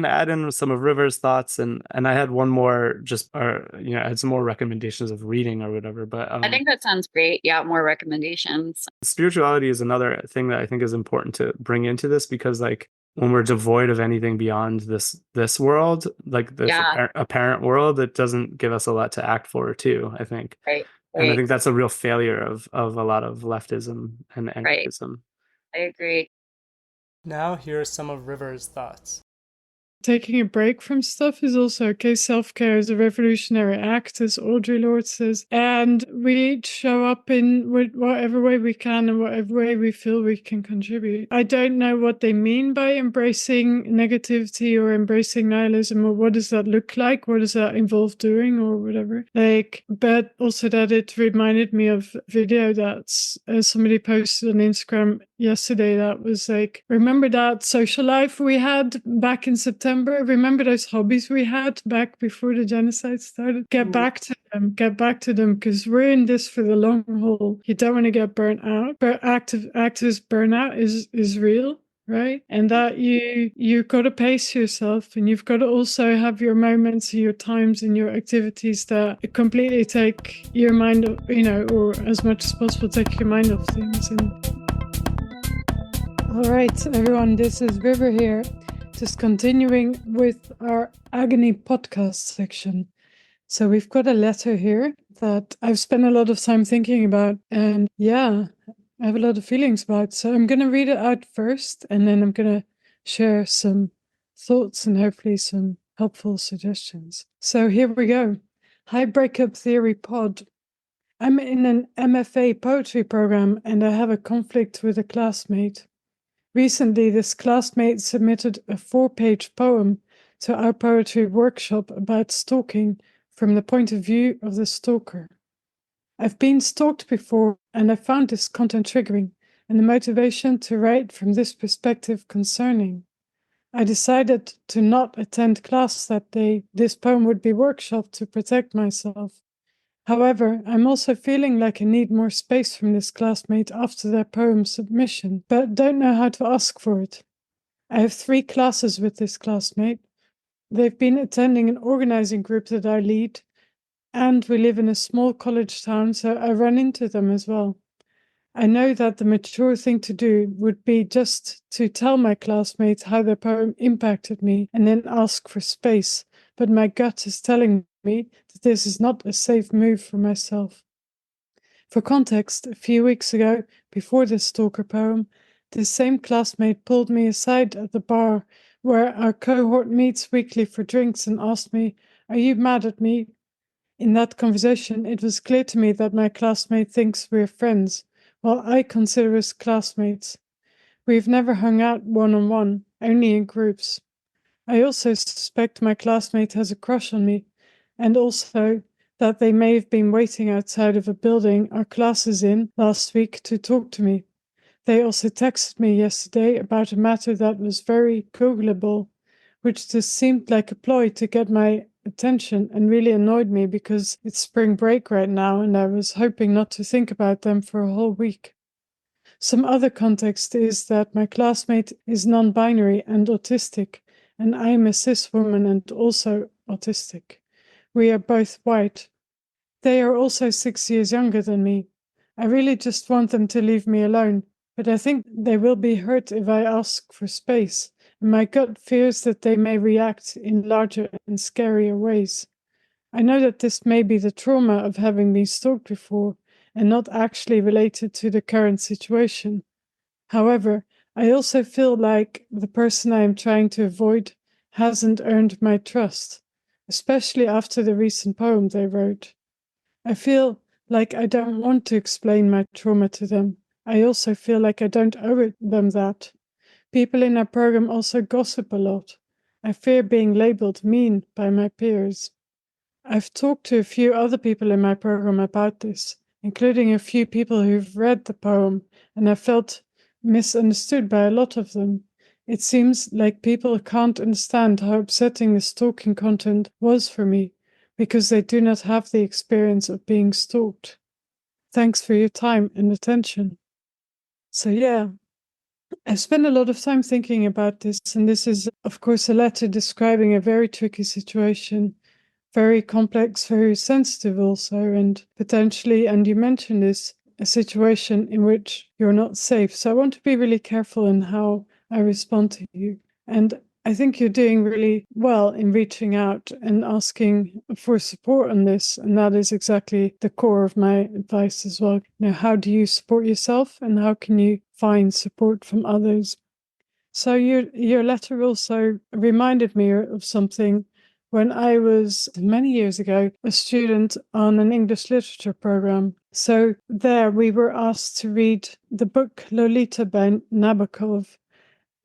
add in some of River's thoughts, and I had one more I had some more recommendations of reading or whatever, but I think that sounds great. Yeah, more recommendations. spirituality is another thing that I think is important to bring into this, because like when we're devoid of anything beyond this world, like this apparent world, it doesn't give us a lot to act for too, I think. Right. And I think that's a real failure of a lot of leftism and anarchism. I agree. Now here are some of River's thoughts. Taking a break from stuff is also okay. Self-care is a revolutionary act, as Audre Lorde says. And we each show up in whatever way we can and whatever way we feel we can contribute. I don't know what they mean by embracing negativity or embracing nihilism, or what does that look like? What does that involve doing or whatever? But also that it reminded me of a video that somebody posted on Instagram yesterday that was like, remember that social life we had back in September? Remember those hobbies we had back before the genocide started? Get back to them, because we're in this for the long haul. You don't want to get burnt out, but activist burnout is real, right? And that you've got to pace yourself, and you've got to also have your moments, your times, and your activities that completely take your mind, or as much as possible take your mind off things. All right, everyone, this is River here. Just continuing with our agony podcast section. So we've got a letter here that I've spent a lot of time thinking about, and I have a lot of feelings about. So I'm going to read it out first, and then I'm going to share some thoughts and hopefully some helpful suggestions. So here we go. Hi, Breakup Theory Pod. I'm in an MFA poetry program, and I have a conflict with a classmate. Recently, this classmate submitted a 4-page poem to our poetry workshop about stalking from the point of view of the stalker. I've been stalked before, and I found this content triggering, and the motivation to write from this perspective concerning. I decided to not attend class that day. This poem would be workshopped to protect myself. However, I'm also feeling like I need more space from this classmate after their poem submission, but don't know how to ask for it. I have 3 classes with this classmate. They've been attending an organizing group that I lead, and we live in a small college town, so I run into them as well. I know that the mature thing to do would be just to tell my classmates how their poem impacted me and then ask for space, but my gut is telling me that this is not a safe move for myself. For context, a few weeks ago, before this stalker poem, this same classmate pulled me aside at the bar where our cohort meets weekly for drinks and asked me, "Are you mad at me?" In that conversation, it was clear to me that my classmate thinks we're friends, while I consider us classmates. We've never hung out one-on-one, only in groups. I also suspect my classmate has a crush on me, and also that they may have been waiting outside of a building our class is in last week to talk to me. They also texted me yesterday about a matter that was very Googleable, which just seemed like a ploy to get my attention and really annoyed me because it's spring break right now and I was hoping not to think about them for a whole week. Some other context is that my classmate is non-binary and autistic, and I am a cis woman and also autistic. We are both white. They are also 6 years younger than me. I really just want them to leave me alone, but I think they will be hurt if I ask for space. My gut fears that they may react in larger and scarier ways. I know that this may be the trauma of having been stalked before and not actually related to the current situation. However, I also feel like the person I am trying to avoid hasn't earned my trust, especially after the recent poem they wrote. I feel like I don't want to explain my trauma to them. I also feel like I don't owe them that. People in our program also gossip a lot. I fear being labeled mean by my peers. I've talked to a few other people in my program about this, including a few people who've read the poem, and I felt misunderstood by a lot of them. It seems like people can't understand how upsetting the stalking content was for me, because they do not have the experience of being stalked. Thanks for your time and attention. So yeah, I've spent a lot of time thinking about this, and this is, of course, a letter describing a very tricky situation, very complex, very sensitive also, and potentially, and you mentioned this, a situation in which you're not safe. So I want to be really careful in how I respond to you. And I think you're doing really well in reaching out and asking for support on this. And that is exactly the core of my advice as well. How do you support yourself and how can you find support from others? So your letter also reminded me of something when I was, many years ago, a student on an English literature program. So there we were asked to read the book Lolita by Nabokov.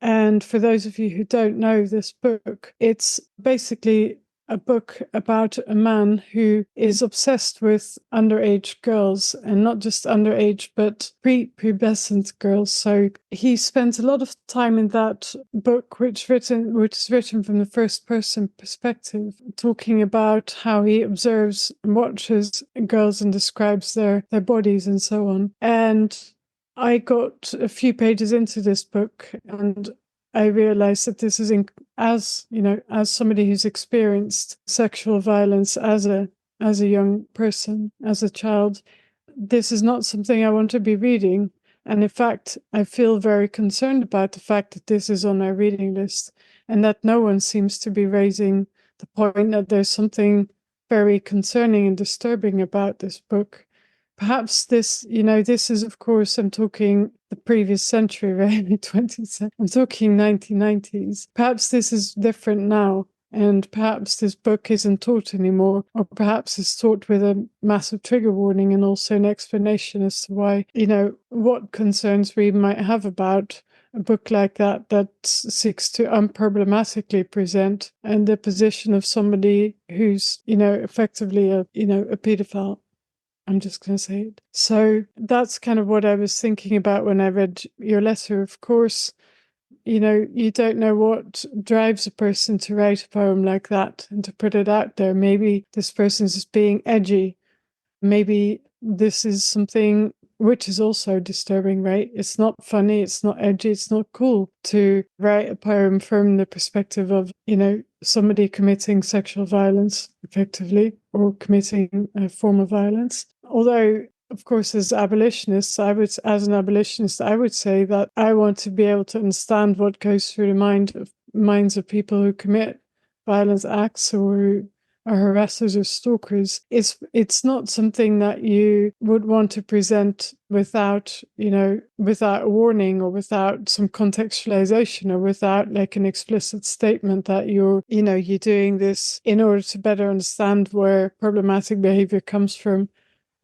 And for those of you who don't know this book, it's basically a book about a man who is obsessed with underage girls, and not just underage, but prepubescent girls. So he spends a lot of time in that book, which is written from the first person perspective, talking about how he observes and watches girls and describes their bodies and so on. And I got a few pages into this book and I realized that this is, as somebody who's experienced sexual violence as a young person, as a child, this is not something I want to be reading. And in fact, I feel very concerned about the fact that this is on our reading list and that no one seems to be raising the point that there's something very concerning and disturbing about this book. Perhaps this is, of course, I'm talking the previous century, right? I'm talking 1990s. Perhaps this is different now, and perhaps this book isn't taught anymore, or perhaps it's taught with a massive trigger warning and also an explanation as to why, what concerns we might have about a book like that seeks to unproblematically present and the position of somebody who's, effectively a pedophile. I'm just going to say it. So that's kind of what I was thinking about when I read your letter. Of course, you know, you don't know what drives a person to write a poem like that and to put it out there. Maybe this person is being edgy. Maybe this is something which is also disturbing, right? It's not funny, it's not edgy, it's not cool to write a poem from the perspective of, you know, somebody committing sexual violence effectively or committing a form of violence. Although, of course, as abolitionists, as an abolitionist, I would say that I want to be able to understand what goes through the minds of people who commit violent acts or who are harassers or stalkers. It's not something that you would want to present without, you know, without a warning or without some contextualization or without like an explicit statement that you're doing this in order to better understand where problematic behavior comes from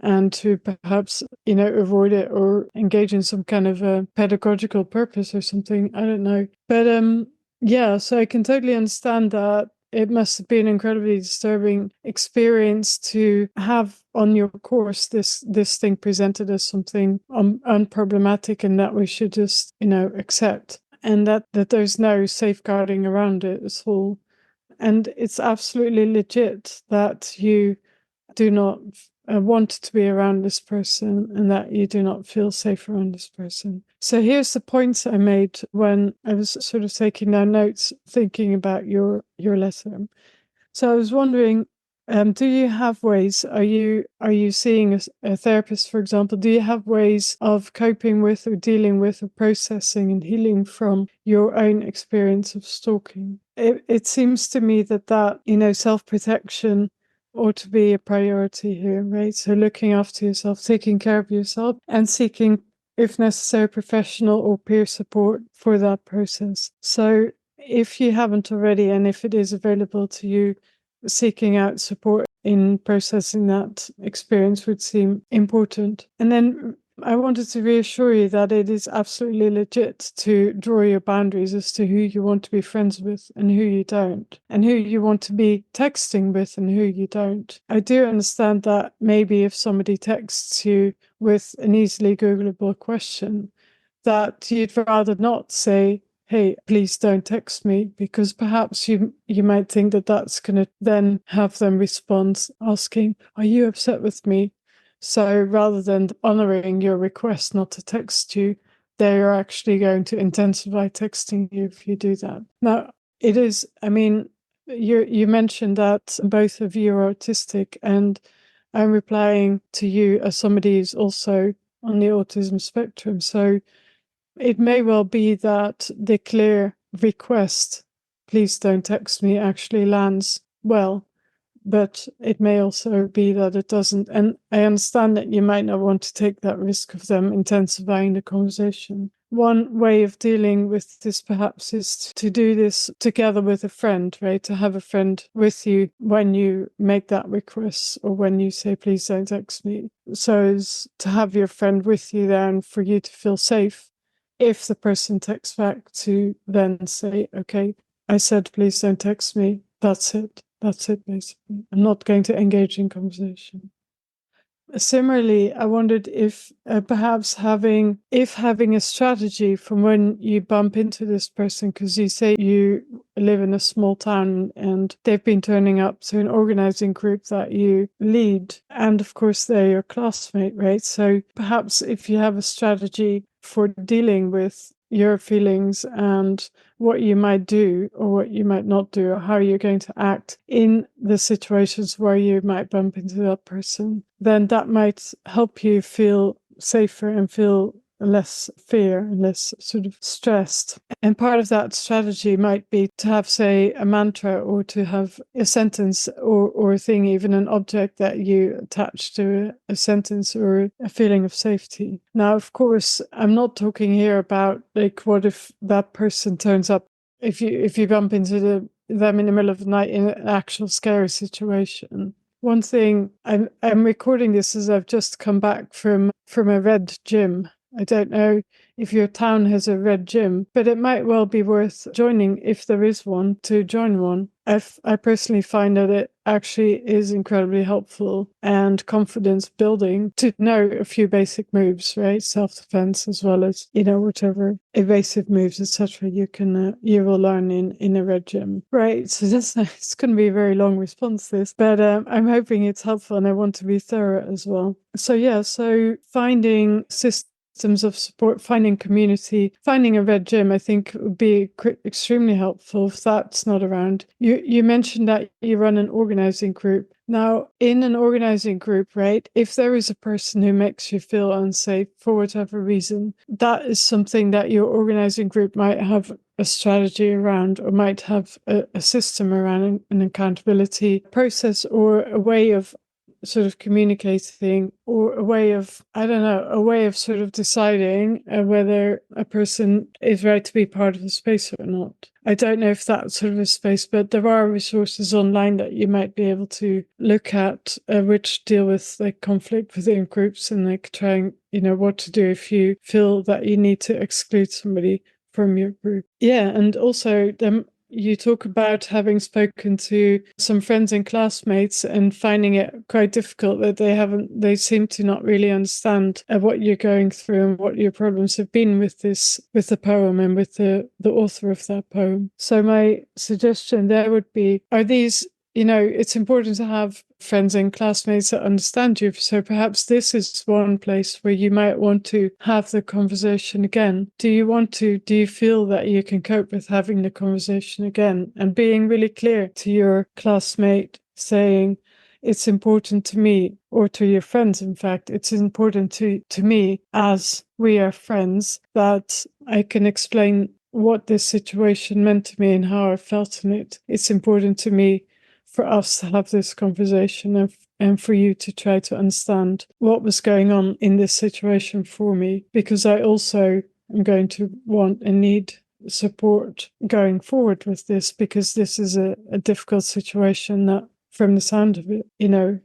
and to perhaps, you know, avoid it or engage in some kind of a pedagogical purpose or something. I don't know. But yeah, so I can totally understand that it must have been an incredibly disturbing experience to have on your course this thing presented as something unproblematic and that we should just, you know, accept, and that there's no safeguarding around it at all. And it's absolutely legit that you do not want to be around this person and that you do not feel safe around this person. So here's the points I made when I was sort of taking down notes, thinking about your letter. So I was wondering, do you have ways, are you seeing a therapist, for example? Do you have ways of coping with or dealing with or processing and healing from your own experience of stalking? It seems to me that, you know, self-protection ought to be a priority here, right? So looking after yourself, taking care of yourself, and seeking, if necessary, professional or peer support for that process. So if you haven't already, and if it is available to you, seeking out support in processing that experience would seem important. And then I wanted to reassure you that it is absolutely legit to draw your boundaries as to who you want to be friends with and who you don't, and who you want to be texting with and who you don't. I do understand that maybe if somebody texts you with an easily Googleable question, that you'd rather not say, hey, please don't text me, because perhaps you might think that that's going to then have them respond asking, are you upset with me? So rather than honoring your request not to text you, they are actually going to intensify texting you if you do that. Now, it is, I mean, you mentioned that both of you are autistic, and I'm replying to you as somebody who's also on the autism spectrum. So it may well be that the clear request, please don't text me, actually lands well, but it may also be that it doesn't. And I understand that you might not want to take that risk of them intensifying the conversation. One way of dealing with this perhaps is to do this together with a friend, right? To have a friend with you when you make that request or when you say, please don't text me. So as to have your friend with you there and for you to feel safe. If the person texts back, to then say, okay, I said, please don't text me. That's it. That's it, basically. I'm not going to engage in conversation. Similarly, I wondered if perhaps having a strategy from when you bump into this person, because you say you live in a small town and they've been turning up to an organizing group that you lead, and of course they're your classmate, right? So perhaps if you have a strategy for dealing with your feelings and what you might do or what you might not do, or how you're going to act in the situations where you might bump into that person, then that might help you feel safer and feel less fear and less sort of stressed. And part of that strategy might be to have, say, a mantra, or to have a sentence or a thing, even an object that you attach to a sentence or a feeling of safety. Now, of course, I'm not talking here about like, what if that person turns up, if you bump into them in the middle of the night in an actual scary situation. One thing, I'm recording this as I've just come back from a red gym. I don't know if your town has a red gym, but it might well be worth joining if there is one, to join one. I personally find that actually is incredibly helpful and confidence building to know a few basic moves, right? Self-defense, as well as, whatever evasive moves, etc. You will learn in a red gym, right? So it's going to be a very long response, this, but I'm hoping it's helpful, and I want to be thorough as well. So finding systems of support, finding community, finding a red gym, I think would be extremely helpful if that's not around. You mentioned that you run an organizing group. Now, in an organizing group, right, if there is a person who makes you feel unsafe for whatever reason, that is something that your organizing group might have a strategy around, or might have a system around, an accountability process, or a way of sort of communicating, or a way of sort of deciding whether a person is right to be part of the space or not. I don't know if that's sort of a space, but there are resources online that you might be able to look at, which deal with like conflict within groups, and like trying, what to do if you feel that you need to exclude somebody from your group. Yeah, and also you talk about having spoken to some friends and classmates and finding it quite difficult that they seem to not really understand what you're going through and what your problems have been with the poem and with the author of that poem. So my suggestion there would be, are these, it's important to have friends and classmates that understand you. So perhaps this is one place where you might want to have the conversation again. Do you feel that you can cope with having the conversation again and being really clear to your classmate, saying, it's important to me, or to your friends, in fact, it's important to me, as we are friends, that I can explain what this situation meant to me and how I felt in it. It's important to me for us to have this conversation, and for you to try to understand what was going on in this situation for me, because I also am going to want and need support going forward with this, because this is a difficult situation that, from the sound of it,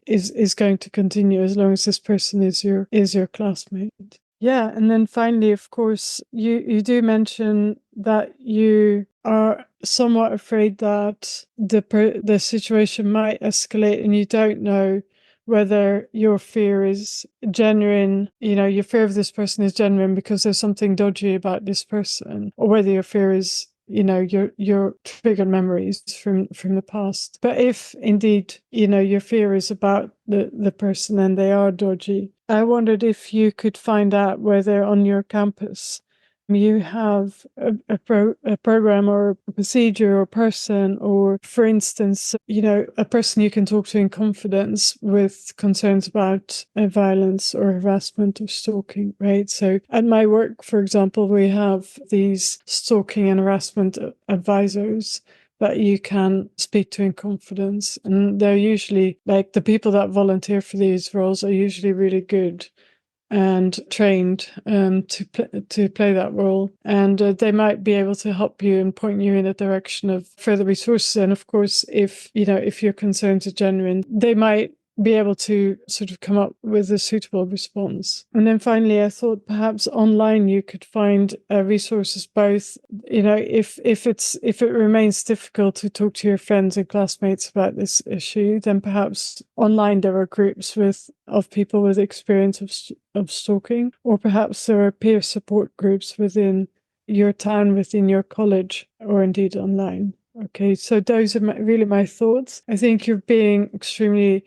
is going to continue as long as this person is your classmate. Yeah, and then finally, of course, you do mention that you are somewhat afraid that the situation might escalate, and you don't know whether your fear is genuine, your fear of this person is genuine because there's something dodgy about this person, or whether your fear is, your triggered memories from the past. But if indeed, your fear is about the person and they are dodgy, I wondered if you could find out whether on your campus you have a program or a procedure or person, or, for instance, a person you can talk to in confidence with concerns about violence or harassment or stalking, right? So at my work, for example, we have these stalking and harassment advisors that you can speak to in confidence. And they're usually, like, the people that volunteer for these roles are usually really good and trained to play that role, and they might be able to help you and point you in a direction of further resources. And of course, if your concerns are genuine, they might be able to sort of come up with a suitable response. And then finally, I thought perhaps online you could find resources, both, if it remains difficult to talk to your friends and classmates about this issue, then perhaps online there are groups of people with experience of stalking, or perhaps there are peer support groups within your town, within your college, or indeed online. Okay, so those are really my thoughts. I think you're being extremely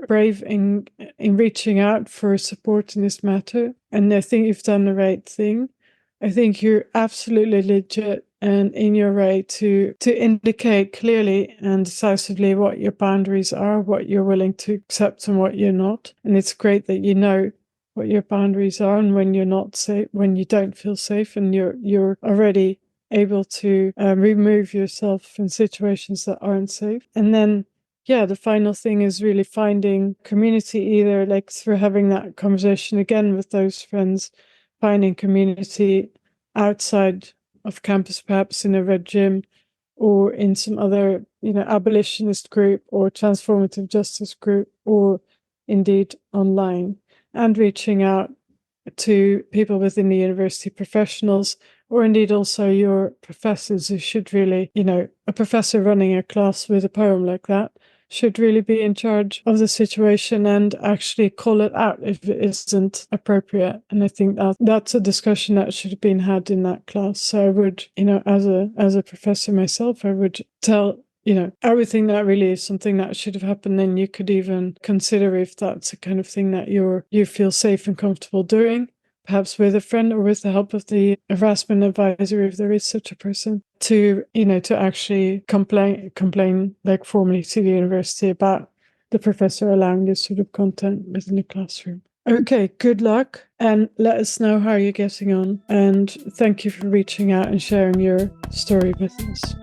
brave in reaching out for support in this matter, and I think you've done the right thing. I think you're absolutely legit and in your right to indicate clearly and decisively what your boundaries are, what you're willing to accept and what you're not. And it's great that you know what your boundaries are, and when you're not safe, when you don't feel safe, and you're already able to remove yourself from situations that aren't safe. And then, yeah, the final thing is really finding community, either like through having that conversation again with those friends, finding community outside of campus, perhaps in a red gym, or in some other, abolitionist group or transformative justice group, or indeed online, and reaching out to people within the university, professionals, or indeed also your professors, who should really, a professor running a class with a poem like that should really be in charge of the situation and actually call it out if it isn't appropriate. And I think that that's a discussion that should have been had in that class. So I would, as a professor myself, I would tell everything that really is something that should have happened. Then you could even consider if that's the kind of thing that you feel safe and comfortable doing, perhaps with a friend or with the help of the harassment advisor, if there is such a person, to actually complain like formally to the university about the professor allowing this sort of content within the classroom. Okay, good luck, and let us know how you're getting on. And thank you for reaching out and sharing your story with us.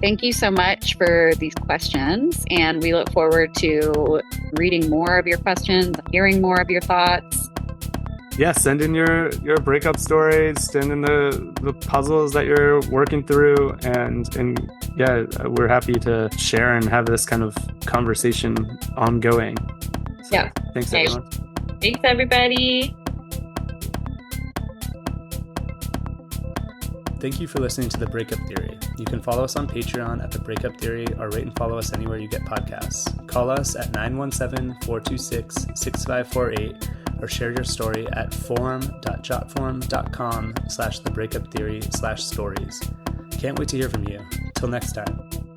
Thank you so much for these questions, and we look forward to reading more of your questions, hearing more of your thoughts. Yeah, send in your breakup stories, send in the puzzles that you're working through, and yeah, we're happy to share and have this kind of conversation ongoing. So, yeah. Thanks, everyone. Thanks, everybody. Thank you for listening to The Breakup Theory. You can follow us on Patreon at The Breakup Theory or rate and follow us anywhere you get podcasts. Call us at 917-426-6548 or share your story at forum.jotform.com/thebreakuptheory/stories. Can't wait to hear from you. Till next time.